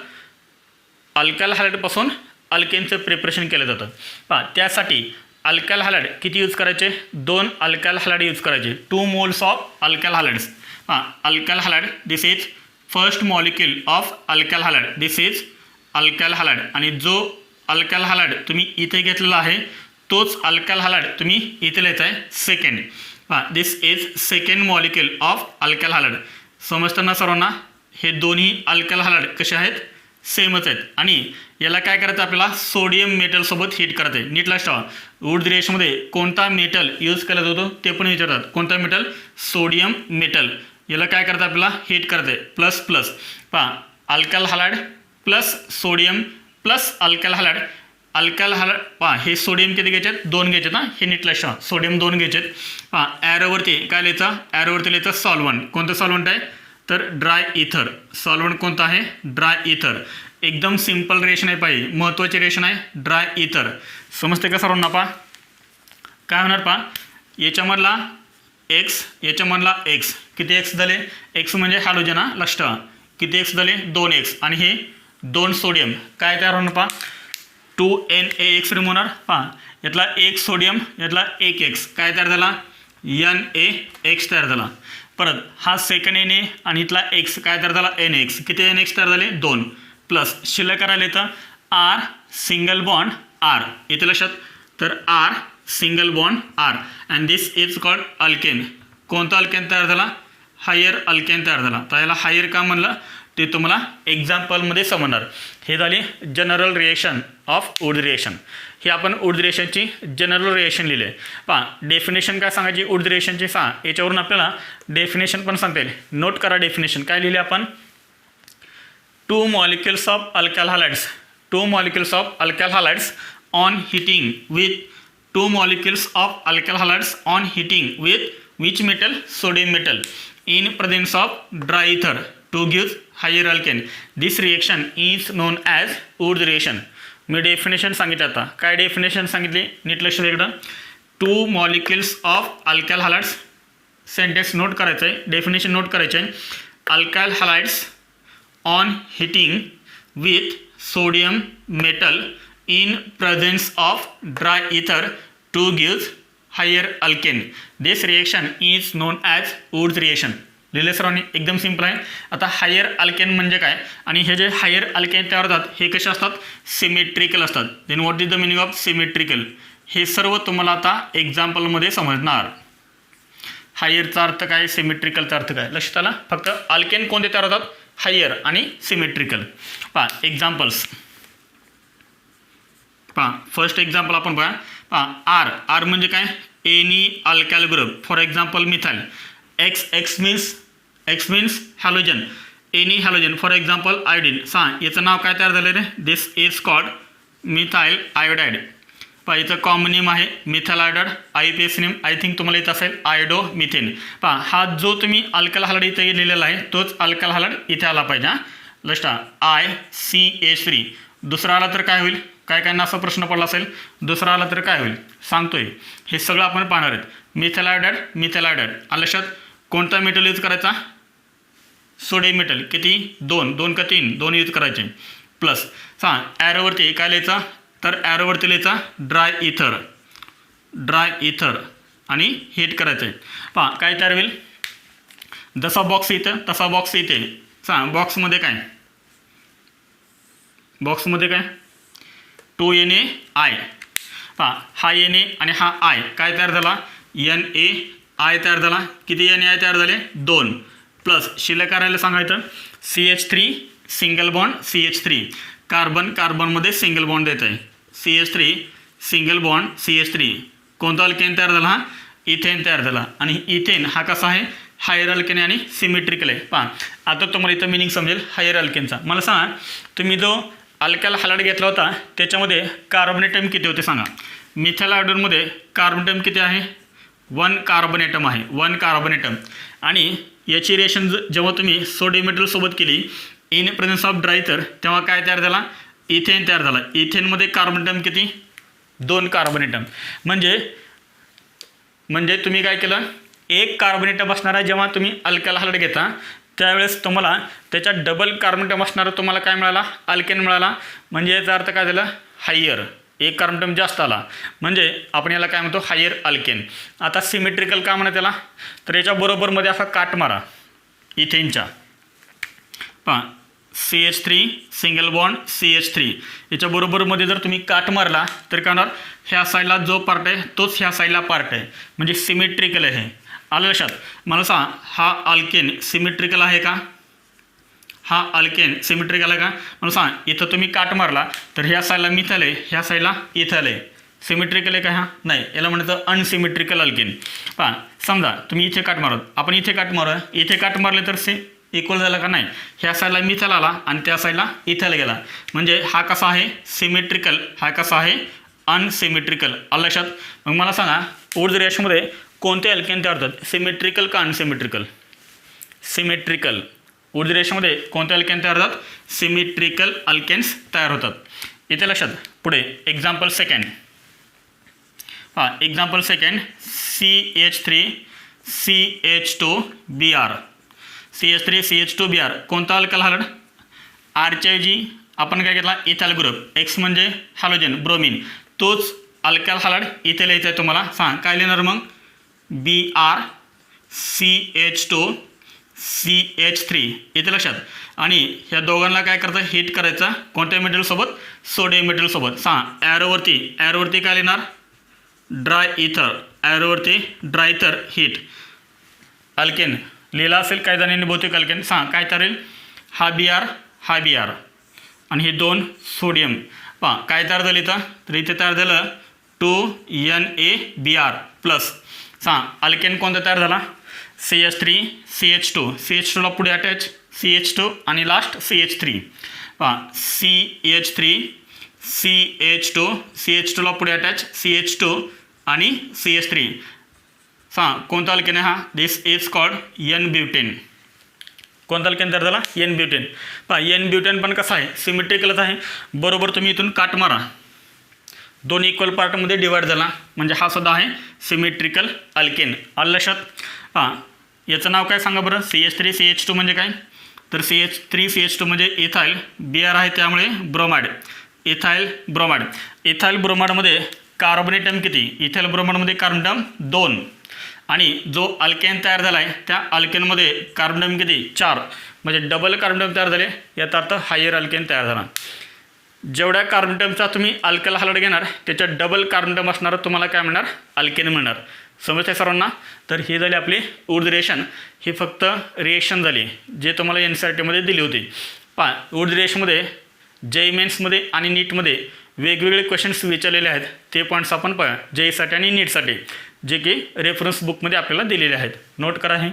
अल्काल हॅलाइडपासून अल्केनचं प्रिपरेशन केलं जातं. पहा त्यासाठी अल्काल हॅलाइड किती यूज करायचे, 2 अल्काल हॅलाइड यूज करायचे, 2 मोल्स ऑफ अल्काल हॅलाइड्स. पहा alkyl halide this is first molecule of alkyl halide, this is alkyl halide. आणि जो अल्काल हॅलाइड तुम्ही इथे घेतलेला आहे तोच अल्काल हॅलाइड तुम्ही इथे लिहायचा आहे second. This is second molecule of alkyl halide. समजताना सर्वांना हे दोन्ही अल्काल हॅलाइड कसे आहेत, सेमच आहेत. आणि याला काय करायचं आपल्याला, सोडियम मेटलसोबत हीट करायचं आहे. नीट लक्षात ठेवा वुड्स रिएक्शनमध्ये कोणता मेटल यूज केला जातो ते पण विचारतात. कोणता मेटल, सोडियम मेटल. याला काय करायचं आपल्याला, हीट करायचं आहे. प्लस प्लस पहा alkyl halide plus sodium plus alkyl halide. Alkyl halide पहा हे सोडियम किती घ्यायचे आहेत, 2 घ्यायचे ना, हे नीट लक्षात ठेवा. सोडियम 2 घ्यायचे आहेत. पहा ॲरोवरती काय लिहायचं, ॲरोवरती लिहायचं सॉल्वंट. कोणतं सॉल्वंट आहे तर ड्राय इथर. सॉल्वंट कोणतं आहे, ड्राय इथर. एकदम सिंपल रिएक्शन आहे. पाहिजे महत्त्वाची रिएक्शन आहे ड्राय इथर. समजते का सर्वांना. पहा काय होणार, पहा याच्यामधला एक्स, याच्यामधला एक्स, किती एक्स झाले, एक्स म्हणजे हॅलोजन. लक्षात ठेवा किती एक्स झाले, 2x. आणि हे 2 सोडियम काय तयार होणार, पहा 2NaX रिमूव्ह होणार. पहा यातला 1 सोडियम, यातला 1x काय तयार झाला, NaX तयार झाला. परत हा सेकंड Na आणि इथला x काय तयार झाला, NaX. किती NaX तयार झाले, 2. प्लस शिल्लक करायला येतं R सिंगल बॉन्ड R. इथे लक्षात, तर R single bond R and this is called alkane. कोणता अल्केन तयार झाला, हायर अल्केन तयार झाला. तर याला हायर का म्हणलं ते तुम्हाला एक्झाम्पलमध्ये समजणार. हे झाली general reaction of Wurtz reaction. ही आपण वुड्स रिएक्शनची जनरल रिएक्शन लिहिली आहे. पहा डेफिनेशन काय सांगायची वुड्स रिएक्शनची, याच्यावरून आपल्याला डेफिनेशन पण सांगता येईल. नोट करा डेफिनेशन काय लिहिले आपण, 2 molecules of alkyl halides, 2 molecules of alkyl halides on heating with 2 molecules of alkyl halides on heating with which metal, sodium metal, in presence of dry ether to give higher alkane. This reaction is known as Wurtz reaction. Me definition सांगितलं. आता काय डेफिनेशन सांगितली नीट लक्ष द्या इकडं. 2 molecules of alkyl halides, sentence note करायचं आहे, डेफिनेशन नोट करायचं आहे. Alkyl halides on heating with sodium metal in presence of dry ether to give higher alkane. This reaction is known as Wurtz reaction. लिहिले सर्वांनी, एकदम सिंपल आहे. आता हायर अल्केन म्हणजे काय आणि हे जे हायर अल्केन तयार होतात हे कसे असतात, सिमेट्रिकल असतात. Then what is the meaning of symmetrical, हे सर्व तुम्हाला आता एक्झाम्पलमध्ये समजणार. हायरचा अर्थ काय, सिमेट्रिकलचा अर्थ काय, लक्षात आला. फक्त अल्केन कोणते तयार होतात, हायर आणि सिमेट्रिकल. पहा एक्झाम्पल्स. पहा फर्स्ट एक्झाम्पल आपण बघा. पहा आर म्हणजे काय, any alkyl group. For example methyl. X means halogen, any halogen. For example iodine. याचं नाव काय तयार झालेलं आहे, दिस इज कॉल्ड मिथाइल आयोडाईड. पहा इथं कॉमन नेम आहे methyl iodide. IUPAC name I think तुम्हाला येत असेल आयोडो मिथेन. पहा हा जो तुम्ही अल्काइल हॅलाइड इथे लिहिलेला आहे तोच अल्काइल हॅलाइड इथे आला पाहिजे. लक्षात ICH3 दुसरा आला तर काय होईल, काय काहींना असा प्रश्न पडला असेल, दुसरा आला तर काय होईल सांगतोय. हे सगळं आपण पाहणार आहेत. मिथाइल आयोडाइड आलं लक्षात. कोणता मेटल यूज करायचा, सोडियम मेटल. किती, 2 का 3, 2 यूज करायचे. प्लस ॲरोवरती काय लिहायचा, तर ॲरोवरती लिहायचा ड्राय इथर आणि हीट करायचं आहे. पहा काय तयार होईल, जसा बॉक्स इथं तसा बॉक्स इथे. बॉक्समध्ये काय 2Na. पहा हा Na आणि हा I काय तयार झाला, NaI तयार झाला. किती NaI तयार झाले, 2. प्लस शिल्लक करायला सांगायचं CH3 सिंगल बॉन्ड CH3. कार्बनमध्ये सिंगल बॉन्ड देत आहे. CH3 single bond CH3. कोणता अल्केन तयार झाला, हा इथेन तयार झाला. आणि इथेन हा कसा आहे, हायर अल्केन आणि सिमेट्रिकल आहे. पहा आता तुम्हाला इथं मिनिंग समजेल हायर अल्केनचा. मला सांगा, तुम्ही जो अल्काइल हॅलाइड घेतला होता त्याच्यामध्ये कार्बन ॲटम किती होते सांगा. मिथाइल आयोडाइडमध्ये कार्बन ॲटम किती आहे, 1 कार्बन ॲटम आहे, 1 कार्बन ॲटम. आणि याची रिएक्शन जेव्हा तुम्ही सोडियम मेटल सोबत केली इन प्रेझेन्स ऑफ ड्रायथर, तेव्हा काय तयार झाला, इथेन तयार झाला. इथेनमध्ये कार्बन ॲटम किती, 2 कार्बन ॲटम. म्हणजे तुम्ही काय केलं, 1 कार्बन ॲटम असणारा जेव्हा तुम्ही अल्काइल हॅलाइड घेता त्यावेळेस तुम्हाला त्याच्या डबल कार्बन ॲटम असणारा तुम्हाला काय मिळाला, अल्केन मिळाला. म्हणजे याचा अर्थ काय झाला, हायर. 1 कार्बन ॲटम जास्त आला म्हणजे आपण याला काय म्हणतो, हायर अल्केन. आता सिमेट्रिकल का म्हणा त्याला, तर याच्या बरोबरमध्ये असा काट मारा इथेनच्या. पहा CH3 सिंगल बॉन्ड CH3 याच्या बरोबरमध्ये जर तुम्ही काट मारला तर काय होणार, ह्या साईडला जो पार्ट आहे तोच ह्या साईडला पार्ट आहे. म्हणजे सिमेट्रिकल आहे. आलं लक्षात. मला सांगा, हा अल्केन सिमेट्रिकल आहे का, हा अल्केन सिमेट्रिकल आहे का. मला सांगा, इथं तुम्ही काट मारला तर ह्या साईडला मिथाइल आहे, ह्या साईडला इथाइल आहे. सिमेट्रिकल आहे का, हा नाही, याला म्हणतं अनसिमेट्रिकल अल्केन. पहा समजा तुम्ही इथे काट मारत, आपण इथे काट मारूया, इथे काट मारले तर इक्वल झाला का, नाही. ह्या साईडला मिथाइल आला आणि त्या साईडला इथाइल गेला. म्हणजे हा कसा आहे, सिमेट्रिकल, हा कसा आहे, अनसिमेट्रिकल. आलं लक्षात. मग मला सांगा, ऊर्ज रिएक्शनमध्ये कोणते अल्केन तयार होतात, सिमेट्रिकल का अनसिमेट्रिकल, सिमेट्रिकल. ऊर्ज रिएक्शनमध्ये कोणते अल्केन तयार होतात, सिमेट्रिकल अल्केन्स तयार होतात. इथे लक्षात. पुढे example second. Example second, CH3 CH2Br. CH3 CH2Br कोणता अल्काइल हॅलाइड, आरच्या ऐवजी आपण काय घेतला, इथाइल ग्रुप. X म्हणजे हॅलोजन ब्रोमिन, तोच अल्काइल हॅलाइड इथे लिहायचं आहे तुम्हाला. सांग काय लिहिणार मग, Br CH2 CH3. इथे लक्षात. आणि ह्या दोघांना काय करायचं, हीट करायचं. कोणत्या मेटलसोबत, सोडियम मेटलसोबत. ॲरोवरती काय लिहिणार, ड्राय इथर. ॲरोवरती ड्राय इथर हीट. अल्केन लिहिला असेल काही जणांनी बहुतेक अल्केन. काय तयार, हा Br आणि हे 2 सोडियम. पहा काय तयार झालं इथं, तर इथे तयार झालं 2NaBr प्लस. अल्केन कोणता तयार झाला, CH3 CH2. CH2ला पुढे अटॅच CH2 आणि लास्ट CH3. पहा CH3 CH2, CH2ला पुढे अटॅच CH2 आणि CH3. कोणता अल्केन आहे हा, दिस इज कॉल्ड N-ब्युटेन. कोणता अल्केन तयार झाला, N-ब्युटेन. पहा N-ब्युटेन पण कसा आहे, सिमेट्रिकलच आहे. बरोबर तुम्ही इथून काट मारा, 2 इक्वल पार्टमध्ये डिवाइड झाला म्हणजे हा सुद्धा आहे सिमेट्रिकल अल्केन. आलं लक्षात. हां याचं नाव काय सांगा बरं, CH3 CH2 म्हणजे काय, तर CH3 CH2 म्हणजे इथाइल, Br आहे त्यामुळे ब्रोमाइड, इथाइल ब्रोमाइड. इथाइल ब्रोमाइडमध्ये कार्बन ॲटम किती, इथाइल ब्रोमाइडमध्ये कार्बन ॲटम 2 आणि जो अल्केन तयार झाला आहे त्या अल्केनमध्ये कार्बन ॲटम किती, 4. म्हणजे डबल कार्बन ॲटम तयार झाले, याचा अर्थ हायर अल्केन तयार झाला. जेवढ्या कार्बन ॲटमचा तुम्ही अल्काइल हॅलाइड घेणार त्याच्या डबल कार्बन ॲटम असणारं तुम्हाला काय मिळणार, अल्केन मिळणार. समजते सर्वांना. तर ही झाली आपली ऊर्ज रिएक्शन. ही फक्त रिएक्शन झाली जे तुम्हाला NCERTमध्ये दिली होती. पहा ऊर्ज रिएक्शनमध्ये JEE मेन्समध्ये आणि नीटमध्ये वेगवेगळे क्वेश्चन्स विचारलेले आहेत. ते पॉईंट्स आपण पहा JEEसाठी आणि नीटसाठी, जे की रेफरन्स बुकमध्ये आपल्याला दिलेले आहेत. नोट करा. हे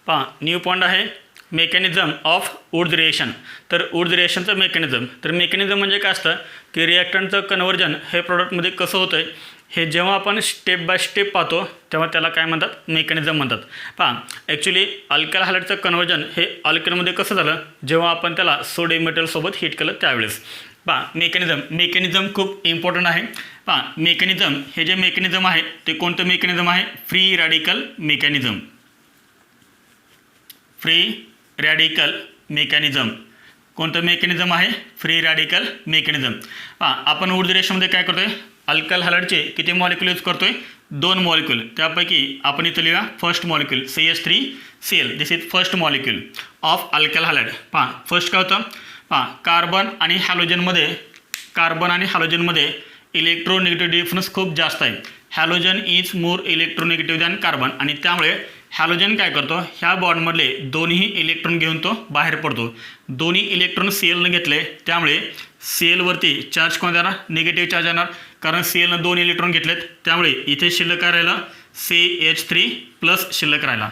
पहा न्यू पॉईंट आहे मेकॅनिझम ऑफ ऊर्ज रिएक्शन. तर ऊर्ज रिएक्शनचं मेकॅनिझम, तर मेकॅनिझम म्हणजे काय असतं की रिॲक्टंटचं कन्व्हर्जन हे प्रॉडक्टमध्ये कसं होतं आहे हे जेव्हा आपण स्टेप बाय स्टेप पाहतो तेव्हा त्याला काय म्हणतात, मेकॅनिझम म्हणतात. पहा, ॲक्च्युली अल्कायल हॅलाइडचं कन्वर्जन हे अल्केनमध्ये कसं झालं, जेव्हा आपण त्याला सोडियम मेटलसोबत हीट केलं त्यावेळेस. पहा, मेकॅनिझम खूप इम्पॉर्टंट आहे. पहा, मेकॅनिझम हे जे मेकॅनिझम आहे ते कोणतं मेकॅनिझम आहे, free radical mechanism. Free radical mechanism कोणतं मेकॅनिझम आहे, फ्री रॅडिकल मेकॅनिझम. पहा, आपण ऊर्ध्व रेषेमध्ये काय करतोय, अल्कायल हॅलाइडचे किती मॉलिक्यूल यूज करतोय, 2 मॉलिक्यूल. त्यापैकी आपण इथं लिहूया first molecule CH3Cl. This is first molecule of alkyl halide. पहा, फर्स्ट काय होतं, पहा, कार्बन आणि हॅलोजनमध्ये इलेक्ट्रोनेगेटिव्ह डिफरन्स खूप जास्त आहे. Halogen is more electronegative than carbon, आणि त्यामुळे हॅलोजन काय करतो, ह्या बॉन्डमधले दोन्ही इलेक्ट्रॉन घेऊन तो बाहेर पडतो. दोन्ही इलेक्ट्रॉन Clनं घेतले त्यामुळे Clवरती चार्ज कोण येणार, निगेटिव्ह चार्ज येणार, कारण Clनं 2 इलेक्ट्रॉन घेतलेत. त्यामुळे इथे शिल्लक काय राहिलं, CH3+ शिल्लक राहिला.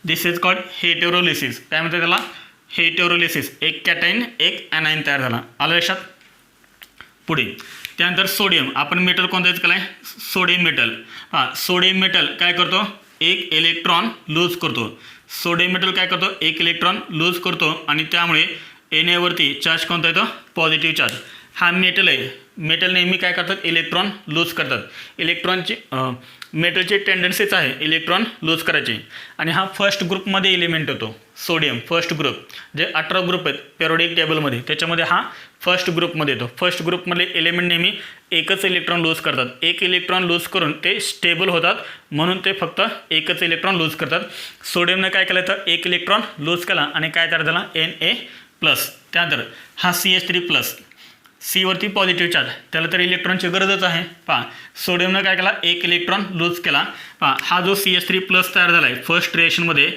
दिस इज कॉल्ड हेटेरोलिसिस. काय म्हणतात त्याला, हेटेरोलिसिस. एक कॅटाईन एक ॲनाईन तयार झाला. आलं लक्षात. पुढे त्यानंतर सोडियम. आपण मेटल कोणतं यूज केलं आहे, सोडियम मेटल. हां, सोडियम मेटल काय करतो, एक इलेक्ट्रॉन लूज करतो. सोडियम मेटल काय करतो, एक इलेक्ट्रॉन लूज करतो, आणि त्यामुळे Na चार्ज कोणता येतो, पॉझिटिव्ह चार्ज. हा मेटल आहे. मेटल नेहमी काय करतात, इलेक्ट्रॉन लूज करतात. इलेक्ट्रॉनची मेटलची टेंडन्सीच आहे इलेक्ट्रॉन लूज करायची. आणि हा फर्स्ट ग्रुपमध्ये एलिमेंट होतो, सोडियम फर्स्ट ग्रुप. जे 18 ग्रुप आहेत पेरियोडिक टेबलमध्ये, त्याच्यामध्ये हा फर्स्ट ग्रुपमध्ये येतो. फर्स्ट ग्रुपमधले एलिमेंट नेहमी एकच इलेक्ट्रॉन लूज करतात. एक इलेक्ट्रॉन लूज करून ते स्टेबल होतात, म्हणून ते फक्त एकच इलेक्ट्रॉन लूज करतात. सोडियमने काय केलं तर एक इलेक्ट्रॉन लूज केला आणि काय तयार झाला, Na+. त्यानंतर हा CH3+. Cवरती पॉझिटिव्ह चार्ज, त्याला तर इलेक्ट्रॉनची गरजच आहे. पहा, सोडियमनं काय केला, एक इलेक्ट्रॉन लूज केला. पहा, हा जो CH3+ तयार झाला आहे फर्स्ट रिएक्शनमध्ये,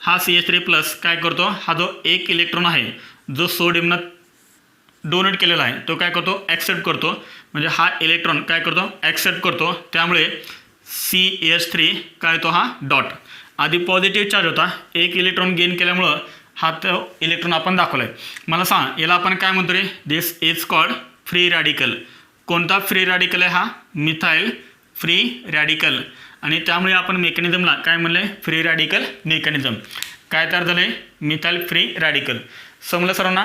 हा CH3+ काय करतो, हा जो एक इलेक्ट्रॉन आहे जो सोडियमनं डोनेट केलेला आहे तो काय करतो, ॲक्सेप्ट करतो. म्हणजे हा इलेक्ट्रॉन काय करतो, ॲक्सेप्ट करतो. त्यामुळे CH3 काय तो हा डॉट. आधी पॉझिटिव्ह चार्ज होता, एक इलेक्ट्रॉन गेन केल्यामुळं हा तो इलेक्ट्रॉन आपण दाखवला आहे. मला सांग, याला आपण काय म्हणतो रे, दिस इज कॉल्ड फ्री रॅडिकल. कोणता फ्री रॅडिकल आहे हा, मिथाइल फ्री रॅडिकल. आणि त्यामुळे आपण मेकॅनिझमला काय म्हणलं आहे, फ्री रॅडिकल मेकॅनिझम. काय तयार झालं आहे, मिथाइल फ्री रॅडिकल. समजलं सर्वांना.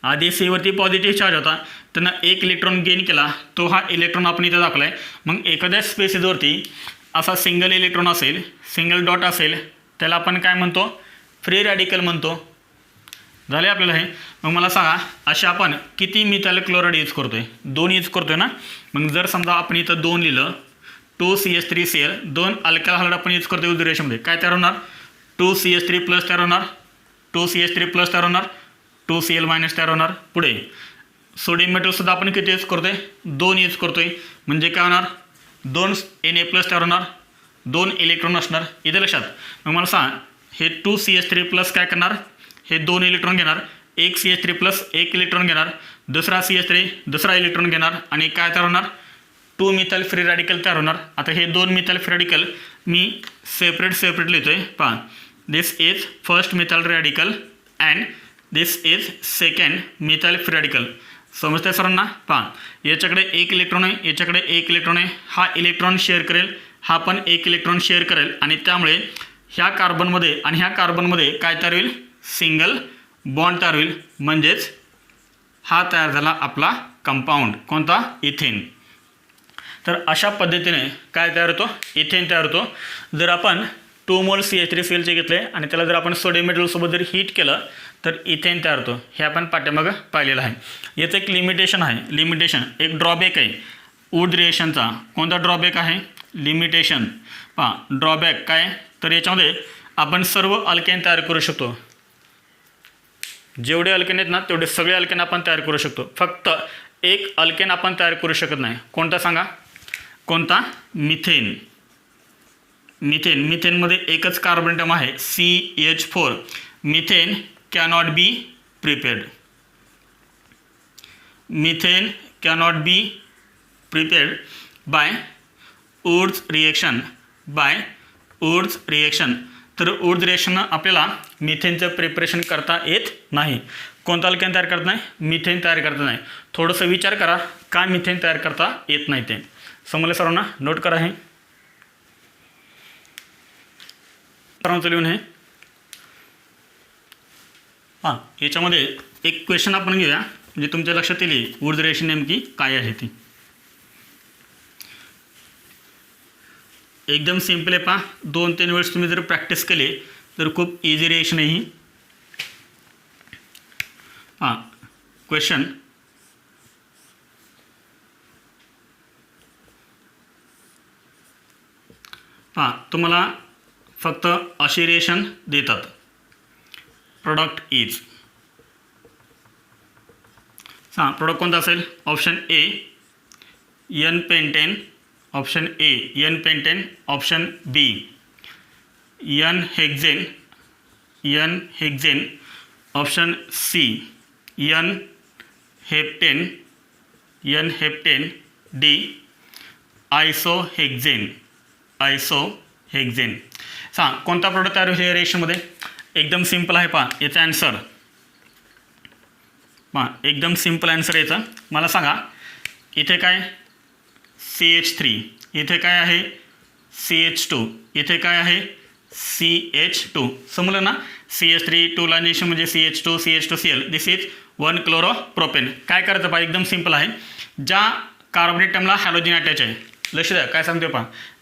आधी Cवरती पॉझिटिव्ह चार्ज होता, त्यांना एक इलेक्ट्रॉन गेन केला, तो हा इलेक्ट्रॉन आपण इथं दाखवला आहे. मग एखाद्या स्पेसिसवरती असा सिंगल इलेक्ट्रॉन असेल, सिंगल डॉट असेल, त्याला आपण काय म्हणतो, फ्री रॅडिकल म्हणतो. झाले आपल्याला हे. मग मला सांगा, असे आपण किती मिथाइल क्लोराईड यूज करतो आहे, 2 यूज करतो आहे ना. मग जर समजा आपण इथं 2 लिहिलं, 2CH3Cl, 2 अल्कायल हॅलाइड आपण यूज करतो ऊर्ध्व रेषेमध्ये, काय तयार होणार, 2CH3+ तयार होणार, 2CH3+ तयार होणार, 2Cl- तयार होणार. पुढे सोडियम मेटलसुद्धा आपण किती यूज करतो आहे, 2 यूज करतो आहे. म्हणजे काय होणार, 2 Na+ तयार होणार, 2 इलेक्ट्रॉन असणार. इथे लक्षात. मग मला सांग, हे 2CH3+ काय करणार, हे 2 इलेक्ट्रॉन घेणार, एक CH3+ एक इलेक्ट्रॉन घेणार, दुसरा CH3 दुसरा इलेक्ट्रॉन घेणार, आणि काय तयार होणार, 2 मिथाइल फ्री रॅडिकल तयार होणार. आता हे 2 मिथाइल फ्री रॅडिकल मी सेपरेट लिहितो आहे. पहा, this is first methyl radical and this is second methyl free radical. समजते सर्वांना. पहा, याच्याकडे एक इलेक्ट्रॉन आहे, याच्याकडे एक इलेक्ट्रॉन आहे. हा इलेक्ट्रॉन शेअर करेल, हा पण एक इलेक्ट्रॉन शेअर करेल, आणि त्यामुळे ह्या कार्बनमध्ये आणि ह्या कार्बनमध्ये काय तयार होईल, सिंगल बॉन्ड तयार होईल. म्हणजेच हा तयार झाला आपला कंपाऊंड. कोणता, इथेन. तर अशा पद्धतीने काय तयार होतो, इथेन तयार होतो. जर आपण 2 मोल CH3Cl घेतले आणि त्याला जर आपण सोडियम मेटलसोबत जर हीट केलं तर इथेन तयार होतो. हे आपण पाठीमागं पाहिलेलं आहे. याचं एक लिमिटेशन आहे, एक ड्रॉबॅक आहे ऊर्ध्व रिएक्शनचा. कोणता ड्रॉबॅक आहे, लिमिटेशन. पहा, ड्रॉबॅक काय, तर याच्यामध्ये आपण सर्व अल्केन तयार करू शकतो. जेवढे अल्केन आहेत ना तेवढे सगळे अल्केन आपण तयार करू शकतो. फक्त एक अल्केन आपण तयार करू शकत नाही. कोणता सांगा, कोणता, मिथेन. मिथेनमध्ये एकच कार्बन ॲटम आहे, CH4. Methane cannot be prepared. Methane cannot be prepared by Wurtz reaction. तर ऊर्ध्व रिएक्शननं आपल्याला मिथेनचं प्रिपरेशन करता येत नाही. कोणता अल्केन तयार करत नाही, मिथेन तयार करता नाही. थोडंसं विचार करा, का मिथेन तयार करता येत नाही ते. समजलं सर्वांना? नोट करा हे सर्वांचं लिहून हे. हां, याच्यामध्ये एक क्वेश्चन आपण घेऊया म्हणजे तुमच्या लक्षात येईल ऊर्ध्व रेषा नेमकी काय आहे ती. एकदम सिंपल आहे. 2-3 वेळेस तुम्ही जर प्रॅक्टिस केली तर खूप इझी रिएक्शन आहे ही. हां, क्वेश्चन तुम्हाला फक्त अशी रिएक्शन देतात. प्रोडक्ट इज प्रोडक्ट कोणता असेल? Option A N pentane, option A N pentane, option B N hexane, option C N heptane, D isohexane. कोणता प्रोडक्ट तयार होईल या रिएक्शनमध्ये? एकदम सिंपल आहे. याचा आन्सर एकदम सिंपल आन्सर याचा. मला सांगा इथे काय CH3, इथे काय आहे CH2, इथे काय आहे CH2. समजलं ना? CH3 2 ला निशन म्हणजे CH2Cl. This is 1 chloropropane. काय करायचं एकदम सिंपल आहे. ज्या कार्बन ॲटमला हॅलोजन अटॅच आहे, लक्ष द्या काय सांगतो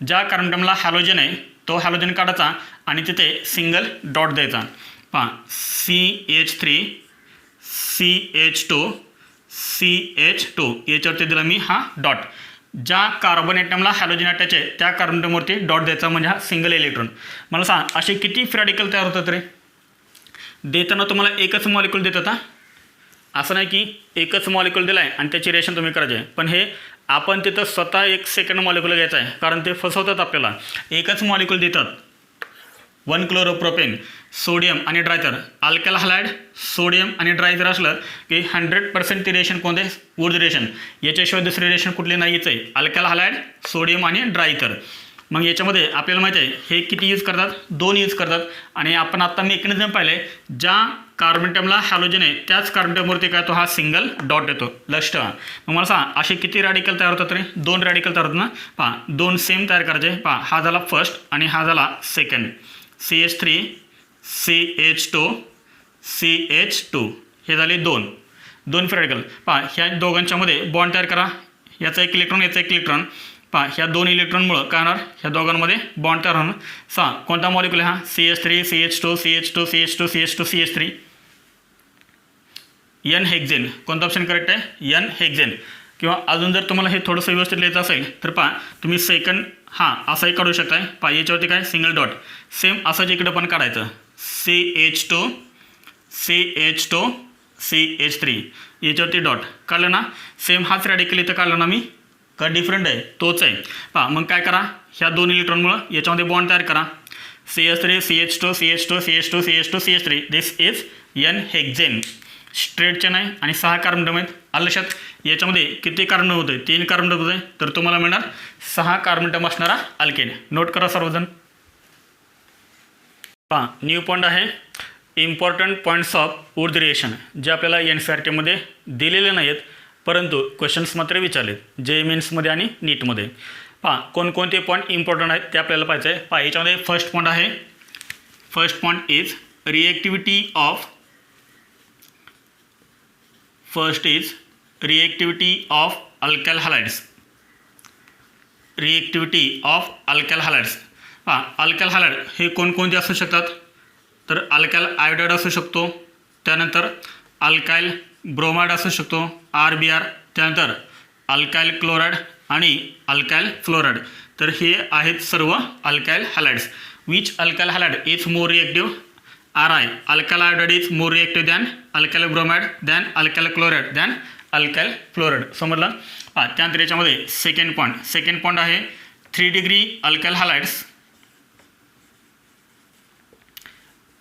ज्या कार्बन ॲटमला हॅलोजन आहे तो हॅलोजन काढायचा आणि तिथे सिंगल डॉट द्यायचा. CH3 CH2 याच्यावरती दिला मी हा डॉट. ज्या कार्बन ॲटमला हॅलोजन अटॅच आहे त्या कार्बन ॲटमवरती डॉट द्यायचा म्हणजे हा सिंगल इलेक्ट्रॉन. मला सांग असे किती फ्री रॅडिकल तयार होतात रे? देताना तुम्हाला एकच मॉलिक्यूल देतात. असं नाही की एकच मॉलिक्यूल दिला आहे आणि त्याची रिएक्शन तुम्ही करायची आहे, पण हे आपण तिथं स्वतः 1 सेकंड मॉलिक्यूल घ्यायचा आहे कारण ते फसवतात आपल्याला. एकच मॉलिक्यूल देतात 1 क्लोरोप्रोपेन, सोडियम आणि ड्रायथर. अल्काइल हॅलाइड सोडियम आणि ड्रायथर असलं की 100% ती रिएक्शन कोणते? ऊर्ध्व रिएक्शन. याच्याशिवाय दुसरी रिएक्शन कुठली नाहीच आहे. अल्काइल हॅलाइड सोडियम आणि ड्रायथर. मग याच्यामध्ये आपल्याला माहिती आहे हे किती यूज करतात? 2 यूज करतात. आणि आपण आत्ता मेकॅनिझम पाहिलं आहे, ज्या कार्बन ॲटमला हॅलोजन आहे त्याच कार्बन ॲटमवरती काय तो हा सिंगल डॉट येतो. लक्ष ठेवा. मग मला सांगा असे किती रॅडिकल तयार होतात रे? 2 रॅडिकल तयार होतात ना. 2 सेम तयार करायचे. हा झाला फर्स्ट आणि हा झाला सेकंड. CH3 CH2 हे झाले 2 फ्री रॅडिकल. ह्या दोघांच्यामध्ये बॉन्ड तयार करा. याचा एक इलेक्ट्रॉन, याचा एक इलेक्ट्रॉन. ह्या 2 इलेक्ट्रॉनमुळं काय होणार? ह्या दोघांमध्ये बॉन्ड तयार होणार. कोणता मॉलिक्यूल आहे हा? CH3 CH2 N hexane. कोणता ऑप्शन करेक्ट आहे? N hexane. किंवा अजून जर तुम्हाला हे थोडंसं व्यवस्थित लिहायचं असेल तर तुम्ही सेकंड असाही काढू शकताय. याच्यावरती काय सिंगल डॉट. सेम असंच इकडं पण काढायचं. CH2 CH3 याच्यावरती डॉट काढलं ना. सेम हाच रॅडिकल इथं काढला ना मी. का डिफरंट आहे? तोच आहे. मग काय करा, ह्या 2 इलेक्ट्रॉनमुळं याच्यामध्ये बॉन्ड तयार करा. CH3 CH2 this is N hexane. Straight chain आहे आणि 6 कार्बन आहेत. लक्षात याच्यामध्ये किती कार्बन होते? 3 कार्बन होते. तर तुम्हाला मिळणार 6 कार्बन असणारा अल्केन. नोट करा सर्वजण. न्यू पॉईंट आहे इम्पॉर्टंट पॉईंट्स ऑफ ऊर्ध्व रिएक्शन, जे आपल्याला NCERTमध्ये दिलेले नाहीत परंतु क्वेश्चन्स मात्र विचारलेत जे मेन्समध्ये आणि नीटमध्ये. कोणकोणते पॉईंट इम्पॉर्टंट आहेत ते आपल्याला पाहायचं आहे. याच्यामध्ये फर्स्ट पॉईंट आहे. First point is reactivity of alkyl halides. Alkyl halide हे कोणकोणते असू शकतात? तर अल्काइल आयोडाईड असू शकतो, त्यानंतर अल्काइल ब्रोमाइड असू शकतो RBr, त्यानंतर अल्काइल क्लोराइड आणि अल्काइल फ्लोराइड. तर हे आहेत सर्व alkyl halides. Which alkyl halide is more reactive? RI. Alkyl iodide is more reactive than alkyl bromide than alkyl chloride than alkyl fluoride. समजलं? त्यानंतर याच्यामध्ये सेकंड पॉईंट आहे 3 degree alkyl halides.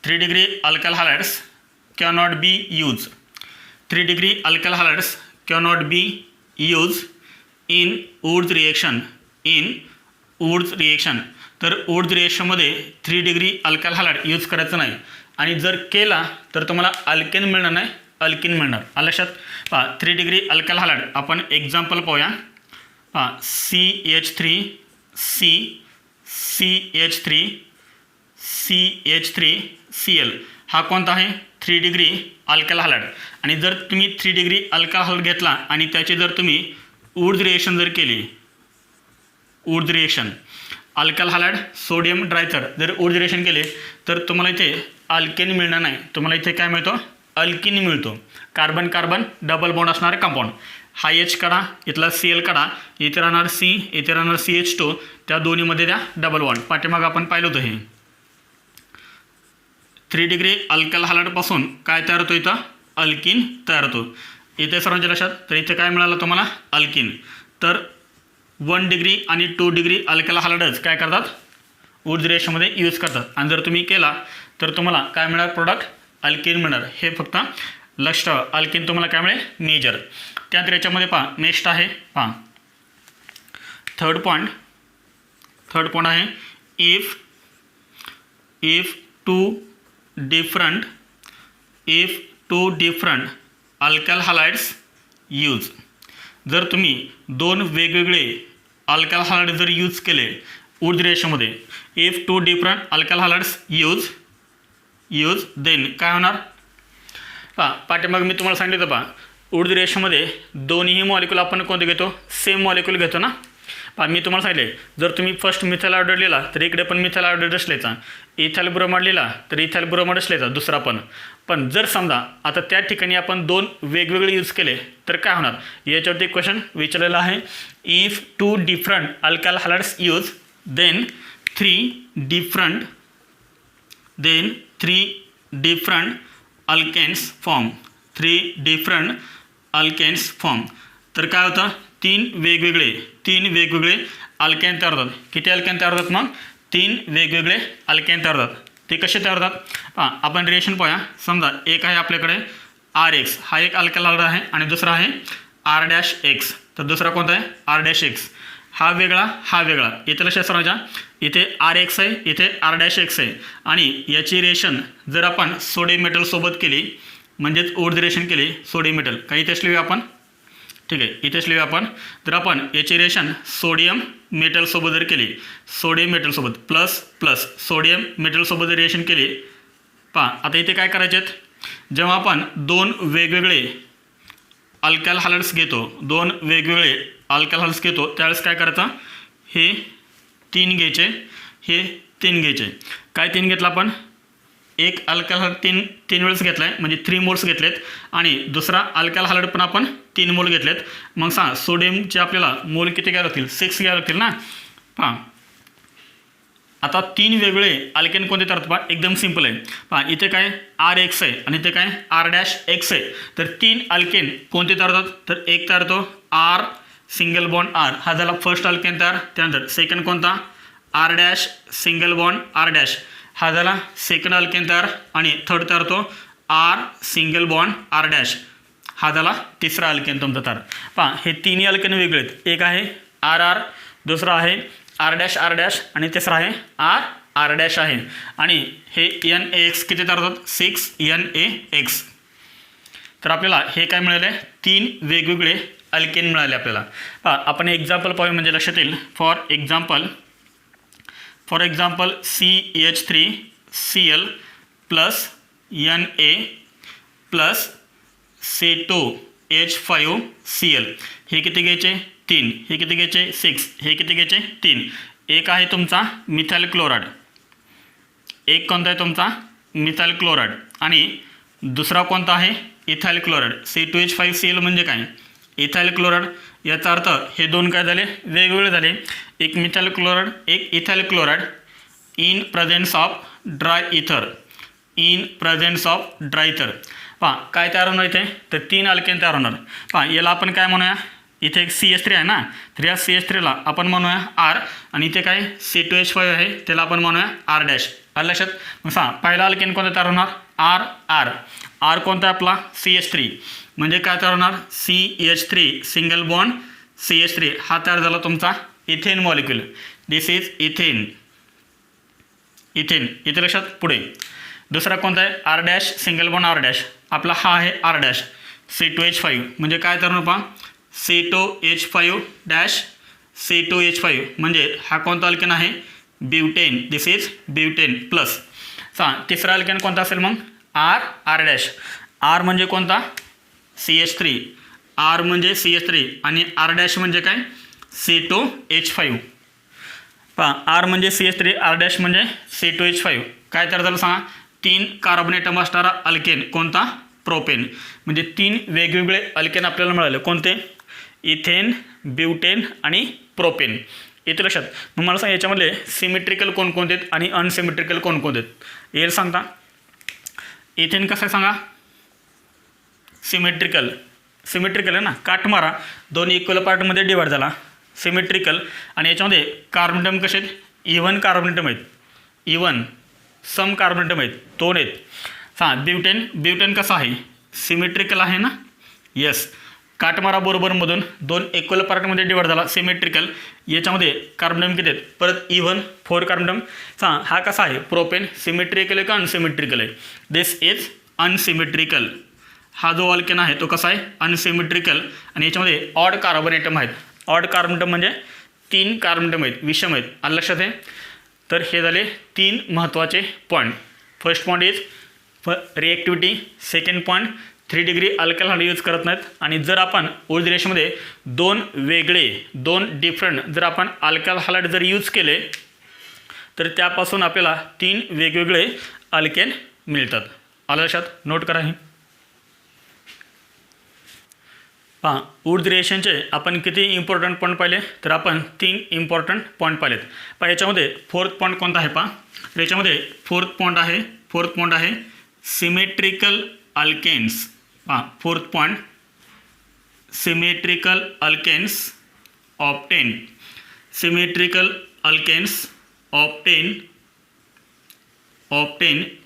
3 degree alkyl halides cannot be used. 3 degree alkyl halides cannot be used in ऊर्ध्व रिएक्शन. तर ऊर्ध्व रिएक्शनमध्ये 3 डिग्री अल्काइल हॅलाइड यूज करायचं नाही आणि जर केला तर तुम्हाला अल्केन मिळणार नाही, अल्किन मिळणार. लक्षात. 3 डिग्री अल्काइल हॅलाइड आपण एक्झाम्पल पाहूया. पहा CH3 CH3 CH3 Cl हा कोणता आहे 3 डिग्री अल्काइल हॅलाइड. आणि जर तुम्ही 3 डिग्री अल्काइल हॅलाइड घेतला आणि त्याचे जर तुम्ही ऊर्ध्व रिएक्शन जर केली, ऊर्ध्व reaction alkyl halide sodium dry ether जर ऊर्ध्व रिएक्शन केले तर तुम्हाला इथे अल्केन मिळणार नाही, तुम्हाला इथे काय मिळतो अल्किन मिळतो. कार्बन कार्बन डबल बॉन्ड असणारे कंपाऊंड. हा H काढा, इथला Cl काढा, इथे राहणार C, इथे राहणार CH2, त्या दोन्हीमध्ये द्या डबल बॉन्ड. पाठीमागं आपण पाहिलं होतं हे 3 डिग्री अल्काइल हॅलाइडपासून काय तयार होतो इथं अल्किन तयार होतो. इथे सर्वांच्या लक्षात तर इथे काय मिळालं तुम्हाला अल्किन. तर 1 डिग्री आणि 2 डिग्री अल्काइल हॅलाइडच काय करतात ऊर्ध्व रिएक्शनमध्ये यूज करतात. आणि जर तुम्ही केला तर तुम्हाला काय मिळणार प्रोडक्ट अल्किन मिळणार. हे फक्त लक्ष ठेवा. अल्किन तुम्हाला काय मिळेल मेजर. त्यानंतर याच्यामध्ये पहा नेक्स्ट आहे पहा थर्ड पॉईंट आहे if two different alkyl halides use. जर तुम्ही दोन वेगवेगळे अल्काइल हॅलाइड जर यूज केले ऊर्ध्व रिएक्शनमध्ये, if two different alkyl halides use then काय होणार पहा. पाठीमाग मी तुम्हाला सांगितलं पहा ऊर्ध्व रिएक्शनमध्ये दोन्ही मॉलिक्यूल आपण कोणते घेतो सेम मॉलिक्यूल घेतो ना. पहा मी तुम्हाला सांगितले जर तुम्ही फर्स्ट मिथाइल आयोडाइड लिहिला तर इकडे पण मिथाइल आयोडाइडच लिहायचा, इथाइल ब्रोमाइड लिहिला तर इथाइल ब्रोमाइडच लिहायचा दुसरा पण जर समजा आता त्या ठिकाणी आपण दोन वेगवेगळे यूज केले तर काय होणार. याच्यावरती क्वेश्चन विचारलेला आहे if 2 different alkyl halides use then 3 different alkenes form. 3 different alkenes form. तर काय होतं 3 वेगवेगळे अल्केन तयार होतात. किती अल्केन तयार होतात मग 3 वेगवेगळे अल्केन तयार होतात. ते कसे तयार होतात पहा. आपण रिएक्शन पाहूया. समजा एक आहे आपल्याकडे RH हा एक अल्काइल हॅलाइड आहे आणि दुसरा आहे R'(X). तर दुसरा कोणता आहे R'(X). हा वेगळा. इथे लक्षात सर्वांच्या इथे RX आहे, इथे R'(X) आहे. आणि याची रिएक्शन जर आपण सोडियम मेटलसोबत केली म्हणजेच ऊर्ध्व रिएक्शन केली सोडियम मेटल काही इथेच लिहूया आपण. ठीक आहे इथेच लिहूया आपण. तर आपण याची रिएक्शन सोडियम मेटलसोबत जर केली सोडियम मेटलसोबत प्लस सोडियम मेटलसोबत जर रिएक्शन केली पहा. आता इथे काय करायचे आहेत जेव्हा आपण दोन वेगवेगळे अल्काइल हॅलाइड्स घेतो त्यावेळेस काय करायचं हे 3 घ्यायचे हे 3 घ्यायचे. काय 3 घेतलं आपण एक अल्काइल हॅलाइड 3 वेळेस घेतला आहे म्हणजे 3 मोल्स घेतलेत आणि दुसरा अल्काइल हॅलाइड पण आपण 3 मोल घेतलेत. मग सांगा सोडियमचे आपल्याला मोल किती घ्यावे लागतील 6 घ्यावे लागतील ना. पहा आता 3 वेगळे अल्केन कोणते तयार होतात पहा एकदम सिंपल आहे. पहा इथे काय RX आहे आणि इथे काय R'(X) आहे. तर 3 अल्केन कोणते तयार होतात तर एक तयार होतो R सिंगल बॉन्ड R हा झाला फर्स्ट अल्केन तयार. त्यानंतर सेकंड कोणता R' सिंगल बॉन्ड R' हा झाला सेकंड अल्केन तयार. आणि थर्ड तयार होतो R सिंगल बॉन्ड R' हा झाला तिसरा अल्केन तुमचा तयार. पहा हे तिन्ही अल्केन वेगळे आहेत. एक आहे RR, दुसरा आहे R' आणि तिसरा आहे R' आहे. आणि हे NaX किती तयार होतात 6 NaX. तर आपल्याला हे काय मिळाले 3 वेगवेगळे अल्केन मिळाले आपल्याला. पहा आपण एक्झाम्पल पाहूया म्हणजे लक्षात येईल. For example CH3Cl plus Na plus C2H5Cl हे किती घ्यायचे 3, हे किती घ्यायचे 6, हे किती घ्यायचे 3. एक आहे तुमचा मिथाइल क्लोराइड, एक कोणता आहे तुमचा मिथाइल क्लोराइड आणि दुसरा कोणता आहे इथाइल क्लोराइड. C2H5Cl म्हणजे काय इथाइल क्लोराइड. याचा अर्थ हे दोन काय झाले वेगवेगळे झाले. एक मिथाइल क्लोराइड एक ethyl chloride in presence of dry इथर. पहा काय तयार होणार इथे तर 3 अल्केन तयार होणार. पहा याला आपण काय म्हणूया इथे एक CH3 आहे ना तर या CH3ला आपण म्हणूया R आणि इथे काय C2H5 आहे त्याला आपण म्हणूया R'. आलं लक्षात. मग सांगा पहिला अल्केन कोणता तयार होणार R कोणता आपला CH3 म्हणजे काय तयार होणार CH3 सिंगल बॉन्ड CH3 हा तयार झाला तुमचा ethane molecule. This is ethane. इथे लक्षात. पुढे दुसरा कोणता आहे R' सिंगल बॉन्ड R' आपला हा आहे R' C2H5 म्हणजे काय तयार होणार पहा C2H5 C2H5 म्हणजे हा कोणता अल्केन आहे butane. This is butane plus. तिसरा अल्केन कोणता असेल मग R डॅश. R म्हणजे कोणता CH3. R म्हणजे CH3 आणि R डॅश म्हणजे काय C2H5. पहा R म्हणजे CH3 R डॅश म्हणजे C2H5 काय तयार झालं सांगा 3 कार्बन ॲटम असणारा अल्केन कोणता प्रोपेन. म्हणजे 3 वेगवेगळे अल्केन आपल्याला मिळाले कोणते इथेन ब्युटेन आणि प्रोपेन. येते लक्षात. मग मला सांगा याच्यामधले सिमेट्रिकल कोणकोणते आहेत आणि अनसिमेट्रिकल कोणकोणते आहेत येईल सांगता. इथेन कसं आहे सांगा सिमेट्रिकल. सिमेट्रिकल आहे ना काट मारा 2 इक्वल पार्टमध्ये डिवाइड झाला सिमेट्रिकल. आणि याच्यामध्ये कार्बन ॲटम कसे आहेत इव्हन कार्बन ॲटम आहेत. इव्हन सम कार्बन ॲटम आहेत 2 आहेत. ब्युटेन. ब्युटेन कसं आहे सिमेट्रिकल आहे ना येस. काटमारा बरोबरमधून 2 इक्वल पार्टमध्ये डिवाइड झाला सिमेट्रिकल. याच्यामध्ये कार्बन ॲटम किती आहेत परत इव्हन 4 कार्बन ॲटम. हा कसा आहे प्रोपेन सिमेट्रिकल आहे का अनसिमेट्रिकल आहे दिस इज अनसिमेट्रिकल. हा जो अल्केन आहे तो कसा आहे अनसिमेट्रिकल. आणि याच्यामध्ये ऑड कार्बन ॲटम आहेत. ऑड कार्बन ॲटम म्हणजे 3 कार्बन ॲटम आहेत विषम आहेत आलं लक्षात आहे. तर हे झाले 3 महत्त्वाचे point. First point is reactivity. Second point 3 degree alkyl hydride use करत नाहीत. आणि जर आपण ऊर्जा रेषेमध्ये 2 वेगळे 2 डिफरंट जर आपण अल्काइल हायड्राइड जर यूज केले तर त्यापासून आपल्याला 3 वेगवेगळे अल्केन मिळतात आलं लक्षात. नोट करा हे. पहा ऊर्जा रिएक्शनचे आपण किती इम्पॉर्टंट पॉईंट पाहिले तर आपण 3 इम्पॉर्टंट पॉईंट पाहिलेत. पहा याच्यामध्ये 4th पॉईंट कोणता आहे पहा. तर याच्यामध्ये 4th पॉईंट आहे सिमेट्रिकल अल्केन्स. पहा 4th point symmetrical alkanes obtain. Symmetrical alkanes obtain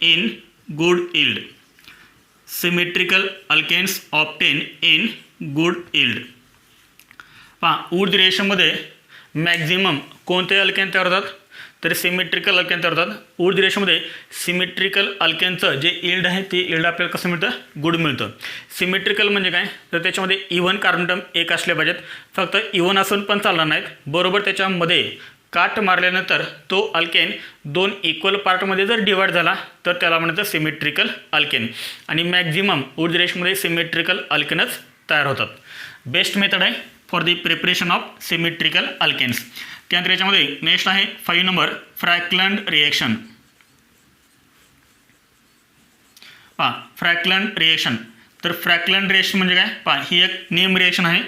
in good yield. Symmetrical alkanes obtain in good yield. पहा ऊर्जा रेषेमध्ये मॅक्झिमम कोणते अल्केन तयार होतात तर सिमेट्रिकल अल्केन तयार होतात. ऊर्जा रेषेमध्ये सिमेट्रिकल अल्केनचं जे यील्ड आहे ते यील्ड आपल्याला कसं मिळतं गुड मिळतं. सिमेट्रिकल म्हणजे काय तर त्याच्यामध्ये इव्हन कार्बन ॲटम एक असले पाहिजेत. फक्त इव्हन असून पण चालणार नाहीत. बरोबर त्याच्यामध्ये काट मारल्यानंतर तो अल्केन 2 इक्वल पार्टमध्ये जर डिवाइड झाला तर त्याला म्हणतं सिमेट्रिकल अल्केन. आणि मॅक्झिमम ऊर्जा रेषेमध्ये सिमेट्रिकल अल्केनच तयार होतात. बेस्ट मेथड आहे for the preparation of symmetrical alkanes. त्यानंतर याच्यामध्ये नेक्स्ट आहे 5 नंबर फ्रॅकलंड रिएक्शन. पहा फ्रॅकलंड रिएक्शन. तर फ्रॅकलंड रिएक्शन म्हणजे काय पहा ही एक नेम रिएक्शन आहे.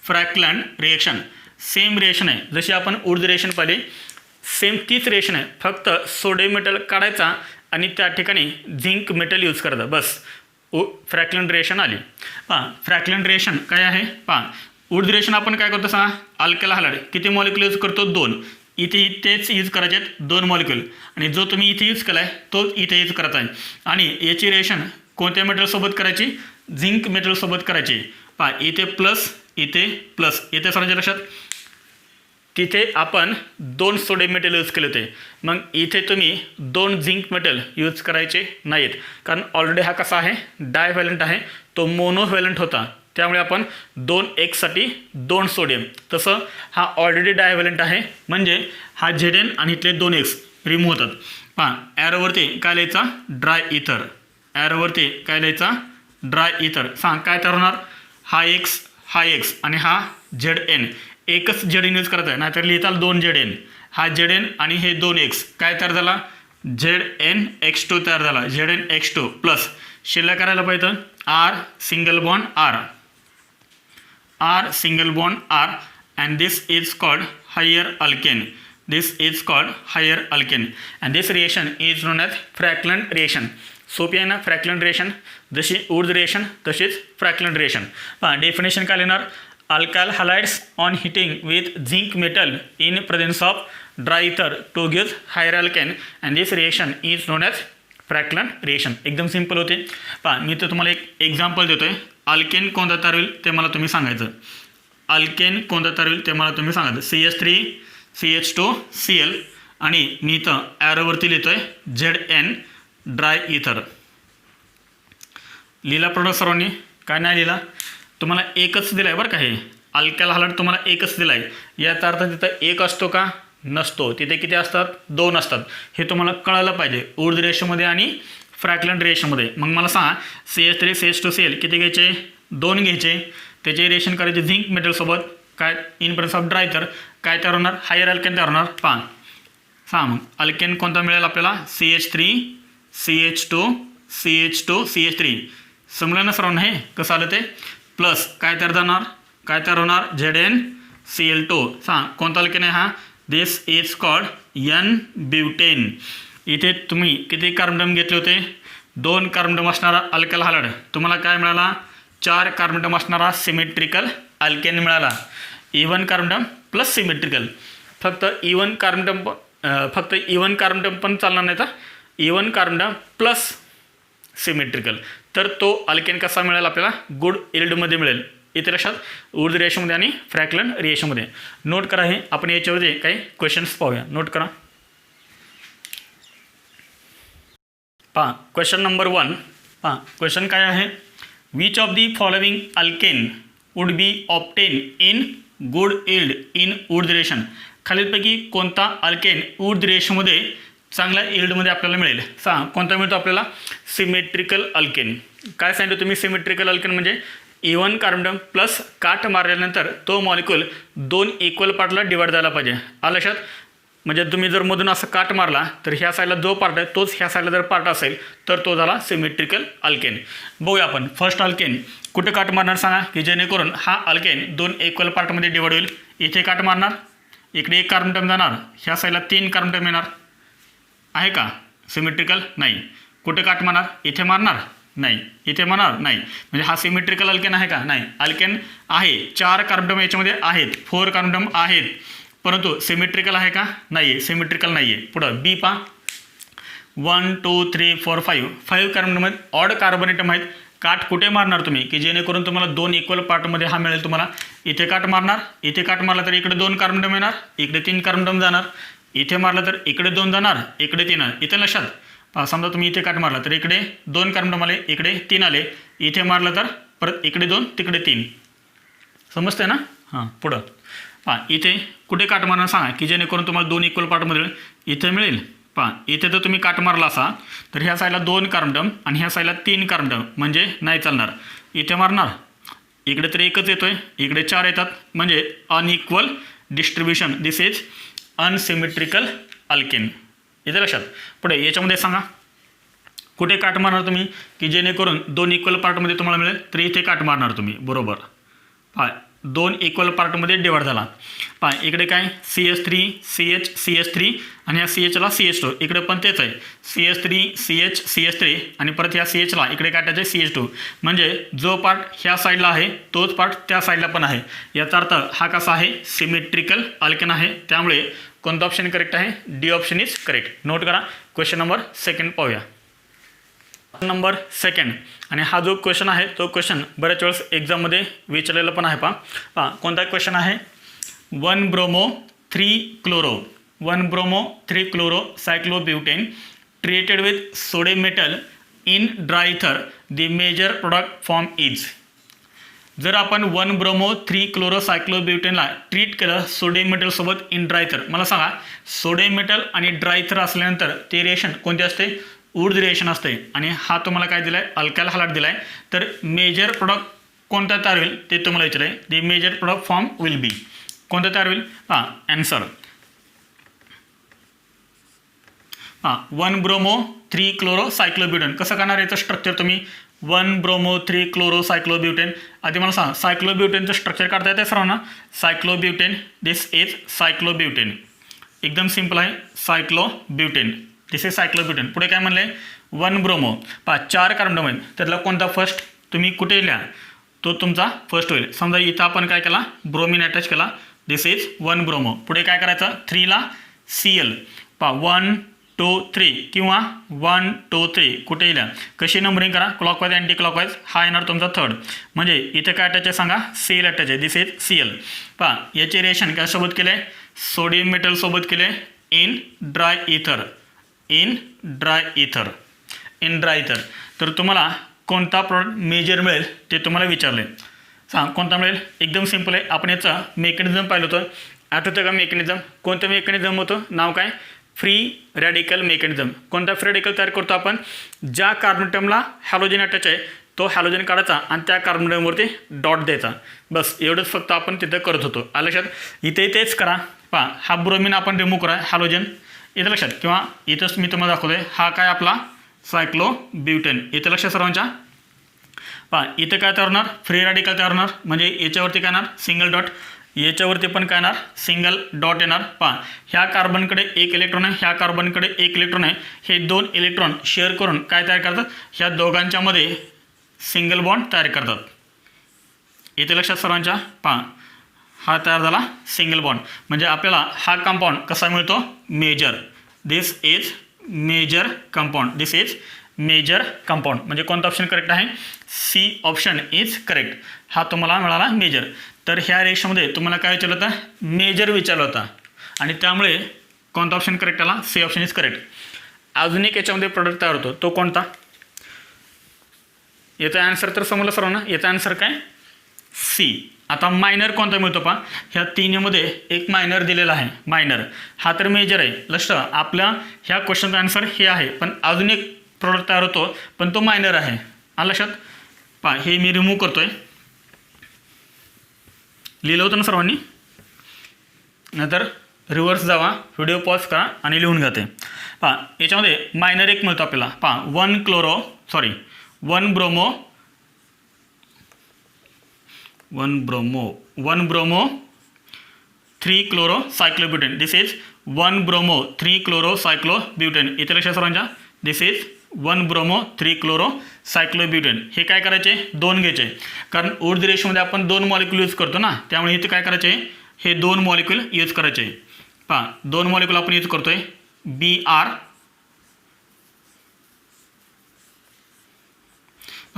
फ्रॅकलंड रिएक्शन सेम रिएक्शन आहे जशी आपण ऊर्जा रिएक्शन पाहिली सेम तीच रिएक्शन आहे. फक्त सोडियम मेटल काढायचा आणि त्या ठिकाणी झिंक मेटल यूज करायचं बस फ्रॅकलंड रिएक्शन आली. पहा फ्रॅकलंड रिएक्शन काय आहे पहा ऊर्जा रिएक्शन आपण काय करतो सांगा अल्काइल हायड्राइड किती मॉलिक्युल यूज करतो 2. इथे तेच यूज करायचे आहेत 2 मॉलिक्युल आणि जो तुम्ही इथे यूज केला आहे तोच इथे यूज करायचा आहे. आणि याची रिएक्शन कोणत्या मेटलसोबत करायची झिंक मेटलसोबत करायची. पहा इथे प्लस इथे सरांच्या लक्षात तिथे आपण 2 सोडियम मेटल यूज केले होते. मग इथे तुम्ही 2 झिंक मेटल यूज करायचे नाहीत कारण ऑलरेडी हा कसा आहे डायव्हॅलंट आहे तो मोनोव्हॅलंट होता. त्यामुळे आपण 2x साठी 2 सोडियम. तसं हा ऑलरेडी डायव्हॅलंट आहे म्हणजे हा Zn आणि इथले 2x रिमूव्ह होतात. पहा ॲरोवरती काय लिहायचा ड्राय इथर. ॲरोवरती काय लिहायचा ड्राय इथर. सांग काय तयार होणार हा x आणि हा Zn. एकच Zn यूज करत आहे नाहीतर लिहिताल 2 Zn. हा Zn आणि हे 2x काय तयार झाला ZnX2 तयार झाला. ZnX2 प्लस शिल्लक करायला पाहिजे R single bond R and this is called higher alkane. This is called higher alkane and this reaction is known as Falkland reaction. सोपी आहे ना फ्रॅकलंड रिएक्शन जशी ऊर्जा रिएक्शन तशीच फ्रॅकलंड रिएक्शन. पहा डेफिनेशन काय लिहिणार alkyl halides on heating with zinc metal in presence of dry ether to gives higher alkane and this reaction is known as Frankland reaction. एकदम सिंपल होते. पहा मी तर तुम्हाला एक एक्झाम्पल देतो आहे. अल्केन कोणता तयार होईल ते मला तुम्ही सांगायचं. अल्केन कोणता तयार होईल ते मला तुम्ही सांगायचं. CH3 CH2 Cl आणि मी इथं ॲरोवरती लिहितो आहे Zn ड्राय इथर. लिहिला प्रोडक्ट सर्वांनी काय नाही लिहिला तुम्हाला एकच दिलं आहे बरं का हे अल्कायल हालाइड तुम्हाला एकच दिला आहे, याचा अर्थ तिथं एक असतो का? नसतो. तिथे किती असतात? 2 असतात. हे तुम्हाला कळायला पाहिजे ऊर्ध्व रेषेमध्ये आणि फ्रॅक्लन रेषेमध्ये. मग मला सांगा CH3 CH2Cl किती घ्यायचे? 2 घ्यायचे. त्याचे रिएक्शन करायचे झिंक मेटलसोबत, काय इन प्रेझेन्स ऑफ ड्राय तर काय तयार होणार? हायर अल्केन तयार होणार. पहा सांगा मग अल्केन कोणता मिळेल आपल्याला? CH3 CH2 CH2 CH3. समजलं ना सर्वांना हे कसं आलं ते? प्लस काय तयार जाणार? काय तयार होणार? ZnCl2. सांग कोणता अल्केन आहे हा? दिस इज कॉल्ड N ब्युटेन. इथे तुम्ही किती कार्बन घेतले होते? 2 कार्बन असणारा अल्कायल हालाइड. तुम्हाला काय मिळाला? 4 कार्बन असणारा सिमेट्रिकल अल्केन मिळाला. Even carbon plus symmetrical. फक्त इवन कार्बन पण चालणार नाही, तर इवन कार्बन प्लस सिमेट्रिकल. तर तो अल्केन कसा मिळेल आपल्याला? गुड इल्डमध्ये मिळेल. इथे लक्षात ऊर्ध्व रेषेमध्ये आणि फ्रॅक्लन रेषेमध्ये. नोट करा हे. आपण याच्यावरती काही क्वेश्चन्स पाहूया. नोट करा. पहा क्वेश्चन नंबर 1. पहा क्वेश्चन काय आहे? Which of the following alkane would be obtain in good yield in Wurtz reaction. खालीलपैकी कोणता अल्केन ऊर्ध्व रेषेमध्ये चांगल्या इल्डमध्ये आपल्याला मिळेल? सांगा कोणता मिळतो आपल्याला? Symmetrical alkane. काय सांगितलं तुम्ही? सिमेट्रिकल अल्केन म्हणजे इवन कार्बन प्लस काठ मारल्यानंतर तो मॉलिक्यूल 2 इक्वल पार्टला डिवाइड झाला पाहिजे. आलं लक्षात? म्हणजे तुम्ही जर मधून असं काट मारला तर ह्या साईडला जो पार्ट आहे तोच ह्या साईडला जर पार्ट असेल तर तो झाला सिमेट्रिकल अल्केन. बघूया आपण फर्स्ट अल्केन कुठे काट मारणार सांगा, की जेणेकरून हा अल्केन 2 इक्वल पार्टमध्ये डिवाइड होईल. इथे काट मारणार, इकडे 1 कार्बन टर्म जाणार, ह्या साईडला 3 कार्बन टर्म येणार. आहे का सिमेट्रिकल? नाही. कुठे काट मारणार? इथे मारणार? नाही. इथे मारणार? नाही. म्हणजे हा सिमेट्रिकल अल्केन आहे का? नाही. अल्केन आहे, 4 कार्बन टर्म याच्यामध्ये आहेत, 4 कार्बन टर्म आहेत, परंतु सिमेट्रिकल आहे का? नाही आहे. सिमेट्रिकल नाही आहे. पुढं बी पहा 1 2 3 4 5 कार्बनमध्ये ऑड कार्बन ॲटम आहेत. काट कुठे मारणार तुम्ही, की जेणेकरून तुम्हाला 2 इक्वल पार्टमध्ये हा मिळेल तुम्हाला. इथे काट मारणार, इथे काट मारला तर इकडे 2 कार्बन टर्म येणार, इकडे 3 कार्बन टर्म जाणार. इथे मारलं तर इकडे 2 जाणार, इकडे 3 येणार. इथे लक्षात समजा तुम्ही इथे काट मारला तर इकडे 2 कार्बन टर्म आले, इकडे 3 आले. इथे मारलं तर परत इकडे 2 तिकडे 3. समजते ना? हां पुढं पहा इथे कुठे काट मारणार सांगा, की जेणेकरून तुम्हाला 2 इक्वल पार्टमध्ये इथे मिळेल. पहा इथे जर तुम्ही काट मारला असा तर ह्या साईडला 2 कार्बन टर्म आणि ह्या साईडला 3 कार्बन टर्म, म्हणजे नाही चालणार. इथे मारणार, इकडे तर एकच येतोय, इकडे 4 येतात, म्हणजे unequal distribution. This is unsymmetrical alkane. इथे लक्षात. पुढे याच्यामध्ये सांगा कुठे काट मारणार तुम्ही, की जेणेकरून 2 इक्वल पार्टमध्ये तुम्हाला मिळेल. तर इथे काट मारणार तुम्ही. बरोबर. पहा 2 इक्वल पार्टमध्ये डिवाइड झाला. पहा इकडे काय CH3 CH CH3 आणि या CHला CH2, इकडे पण तेच आहे CH3 CH CH3 आणि परत ह्या CHला इकडे काटायचं आहे CH2. म्हणजे जो पार्ट ह्या साईडला आहे तोच पार्ट त्या साईडला पण आहे. याचा अर्थ हा कसा आहे? सिमेट्रिकल अल्केन आहे. त्यामुळे कोणतं ऑप्शन करेक्ट आहे? D option is correct. Note करा. क्वेश्चन नंबर 2 पाहूया. नंबर 2 आणि हा जो क्वेश्चन आहे तो क्वेश्चन बऱ्याच वेळेस एक्झाममध्ये विचारलेला पण आहे. पहा कोणता क्वेश्चन आहे? 1 bromo 3 chloro 1 bromo 3 chloro cyclobutane treated with sodium metal in dry ether the major product form is. जर आपण 1 ब्रोमो 3 क्लोरो सायक्लोब्युटेनला ट्रीट केलं सोडियम मेटलसोबत इन ड्राय इथर, मला सांगा सोडियम मेटल आणि ड्राय इथर असल्यानंतर ते रिएक्शन कोणते असते? ऊर्ध्व रिएक्शन असते. आणि हा तुम्हाला काय दिला आहे? अल्कायल हालाइड दिला आहे. तर मेजर प्रोडक्ट कोणता तयार होईल ते तुम्हाला विचारलं आहे. The major product form will be. कोणतं तयार होईल? हां ॲन्सर 1 ब्रोमो 3 क्लोरो सायक्लोब्युटेन. कसं करणार याचं स्ट्रक्चर तुम्ही? 1 ब्रोमो 3 क्लोरो सायक्लोब्युटेन. आधी मला सांगा सायक्लोब्युटेनचं स्ट्रक्चर काढता येते सर्वांना? Cyclobutane, this is cyclobutane. एकदम सिम्पल आहे. Cyclobutane, this is cyclobutane. पुढे काय म्हणले? 1 ब्रोमो. पहा 4 कार्बन आहेत, त्यातला कोणता फर्स्ट तुम्ही कुठे लिहा तो तुमचा फर्स्ट होईल. समजा इथं आपण काय केला? ब्रोमिन अटॅच केला. दिस इज 1 ब्रोमो. पुढे काय करायचं? 3ला Cl. पहा 1 2 3 किंवा 1 2 3 कुठे लिहा. कशी नंबरिंग करा? Clockwise anti clockwise. हा येणार तुमचा थर्ड. म्हणजे इथे काय अटॅच आहे सांगा? Cl अटॅच आहे. दिस इज Cl. पहा याचे रिएक्शन कशासोबत केले? सोडियम मेटलसोबत केले इन ड्राय इथर. इन ड्राय इथर. इन ड्राय इथर. तर तुम्हाला कोणता प्रोडक्ट मेजर मिळेल ते तुम्हाला विचारले. सांग कोणता मिळेल? एकदम सिंपल आहे. आपण याचं मेकॅनिझम पाहिलं होतं, आठवतं का मेकॅनिझम? कोणतं मेकॅनिझम होतं? नाव काय? Free radical mechanism. कोणता फ्री रॅडिकल तयार करतो आपण? ज्या कार्बन ॲटमला हॅलोजन अटॅच आहे तो हॅलोजन काढायचा आणि त्या कार्बन ॲटमवरती डॉट द्यायचा. बस एवढंच फक्त आपण तिथं करत होतो. आलं लक्षात? इथे तेच करा. पहा हा ब्रोमिन आपण रिमूव्ह करा हॅलोजन इथं लक्षात, किंवा इथंच मी तुम्हाला दाखवतोय हा काय आपला सायक्लोब्युटेन. इथं लक्षात सर्वांच्या. पहा इथं काय तयार होणार? फ्री रॅडिकल तयार होणार. म्हणजे याच्यावरती काय येणार? Single dot. याच्यावरती पण काय येणार? सिंगल डॉट येणार. पहा ह्या कार्बनकडे एक इलेक्ट्रॉन आहे, ह्या कार्बनकडे एक इलेक्ट्रॉन आहे. हे दोन इलेक्ट्रॉन शेअर करून काय तयार करतात? ह्या दोघांच्या मध्ये सिंगल बॉन्ड तयार करतात. इथे लक्षात सर्वांच्या. पहा हा तयार झाला सिंगल बॉन्ड. म्हणजे आपल्याला हा कंपाऊंड कसा मिळतो? Major. This is major compound. This is major compound. म्हणजे कोणता ऑप्शन करेक्ट आहे? C option is correct. हा तुम्हाला मिळाला मेजर. तर ह्या रेषेमध्ये तुम्हाला काय विचारलं होतं? मेजर विचारलं होता आणि त्यामुळे कोणता ऑप्शन करेक्ट आला? C option is correct. अजून एक याच्यामध्ये प्रोडक्ट तयार होतो, तो कोणता? याचा आन्सर तर समजलं सर्वांना. याचा आन्सर काय? सी. आता मायनर कोणता मिळतो? पहा ह्या तिन्हीमध्ये एक मायनर दिलेला आहे. मायनर हा तर मेजर आहे. लक्षात आपल्या ह्या क्वेश्चनचा आन्सर हे आहे, पण अजून एक प्रोडक्ट तयार होतो पण तो मायनर आहे. आलं लक्षात? पहा हे मी रिमूव्ह करतोय. लिहिलं होतं ना सर्वांनी? नंतर रिव्हर्स जावा, व्हिडिओ पॉज करा आणि लिहून घ्या ते. पहा याच्यामध्ये मायनर एक मिळतो आपल्याला. पहा 1 bromo 3 chloro cyclobutane. This is 1 bromo 3 chloro cyclobutane. इथे लक्षात सर्वांच्या. दिस इज 1 ब्रोमो 3 क्लोरो सायक्लोब्युटेन. हे काय करायचे? 2 घ्यायचे, कारण ऊर्ध रेषेमध्ये आपण 2 मॉलिक्यूल यूज करतो ना, त्यामुळे इथे काय करायचे? हे 2 मॉलिक्यूल यूज करायचे. पहा 2 मॉलिक्यूल आपण यूज करतोय. BR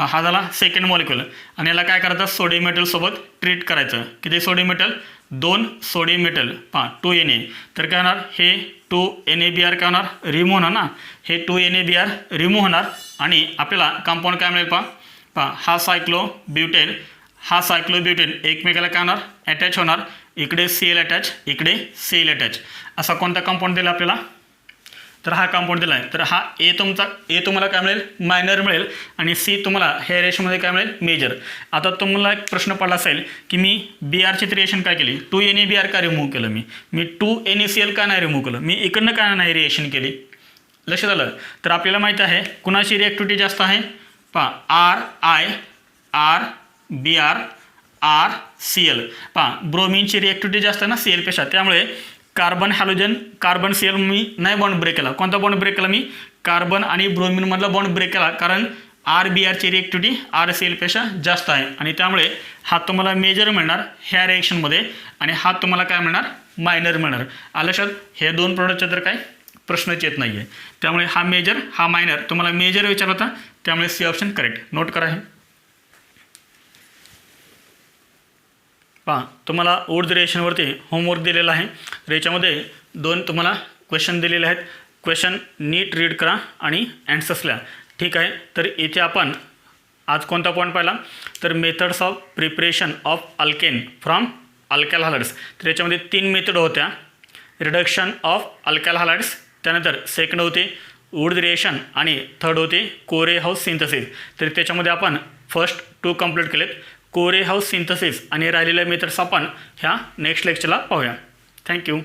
हा झाला सेकंड मॉलिक्यूल आणि याला काय करायचं? सोडियम मेटलसोबत ट्रीट करायचं. किती सोडियम मेटल? 2 sodium metal. पहा 2Na. तर काय होणार? हे 2NaBr काय होणार? रिमूव्ह होणार ना. हे 2NaBr रिमूव्ह होणार आणि आपल्याला कंपाऊंड काय मिळेल? पहा हा सायक्लोब्युटेन एकमेकाला काय होणार? अटॅच होणार. इकडे Cl अटॅच, इकडे Cl अटॅच. असा कोणता कंपाऊंड दिला आपल्याला? तर हा कंपाऊंड दिला आहे. तर हा ए तुम्हाला काय मिळेल? मायनर मिळेल आणि सी तुम्हाला ह्या रेशनमध्ये काय मिळेल? मेजर. आता तुम्हाला एक प्रश्न पडला असेल की मी BRची रिएक्शन काय केली? 2NaBr का रिमूव्ह केलं? मी 2NaCl का नाही रिमूव्ह केलं? मी इकडनं का नाही रिएक्शन केली? लक्षात आलं? तर आपल्याला माहीत आहे कुणाची रिॲक्टिव्हिटी जास्त आहे? पहा RBr RCl. पहा ब्रोमिनची रिॲक्टिव्हिटी जास्त आहे ना Clपेक्षा, त्यामुळे कार्बन Cl मी नाही बॉन्ड ब्रेक केला. कोणता बॉन्ड ब्रेक केला मी? कार्बन आणि ब्रोमिनमधला बॉन्ड ब्रेक केला, कारण RBrची रिॲक्टिव्हिटी RClपेक्षा जास्त आहे आणि त्यामुळे हा तुम्हाला मेजर मिळणार ह्या रिएक्शनमध्ये आणि हा तुम्हाला काय मिळणार? मायनर मिळणार. आलं लक्षात? हे 2 प्रोडक्टचे तर काय प्रश्नच येत नाही आहे. त्यामुळे हा मेजर हा मायनर. तुम्हाला मेजर विचारला होता, त्यामुळे सी ऑप्शन करेक्ट. नोट करा हे. पहा तुम्हाला ऊर्ध रिएक्शनवरती होमवर्क दिलेला आहे. याच्यामध्ये 2 तुम्हाला क्वेश्चन दिलेले आहेत. क्वेश्चन नीट रीड करा आणि ॲन्सर्स लिहा. ठीक आहे. तर इथे आपण आज कोणता पॉईंट पाहिला? तर methods of preparation of alkane from alkyl halides. तर याच्यामध्ये 3 मेथड होत्या. रिडक्शन ऑफ अल्काइल हॅलाइड्स, त्यानंतर सेकंड होते ऊर्ध रिएक्शन आणि थर्ड होते कोरे हाऊस सिंथेसिस. तर त्याच्यामध्ये आपण फर्स्ट 2 कंप्लीट केलेत. कोरे हाऊस सिंथेसिस आणि राहिलेल्या मेथड्स आपण ह्या नेक्स्ट लेक्चरला पाहूया. थँक्यू.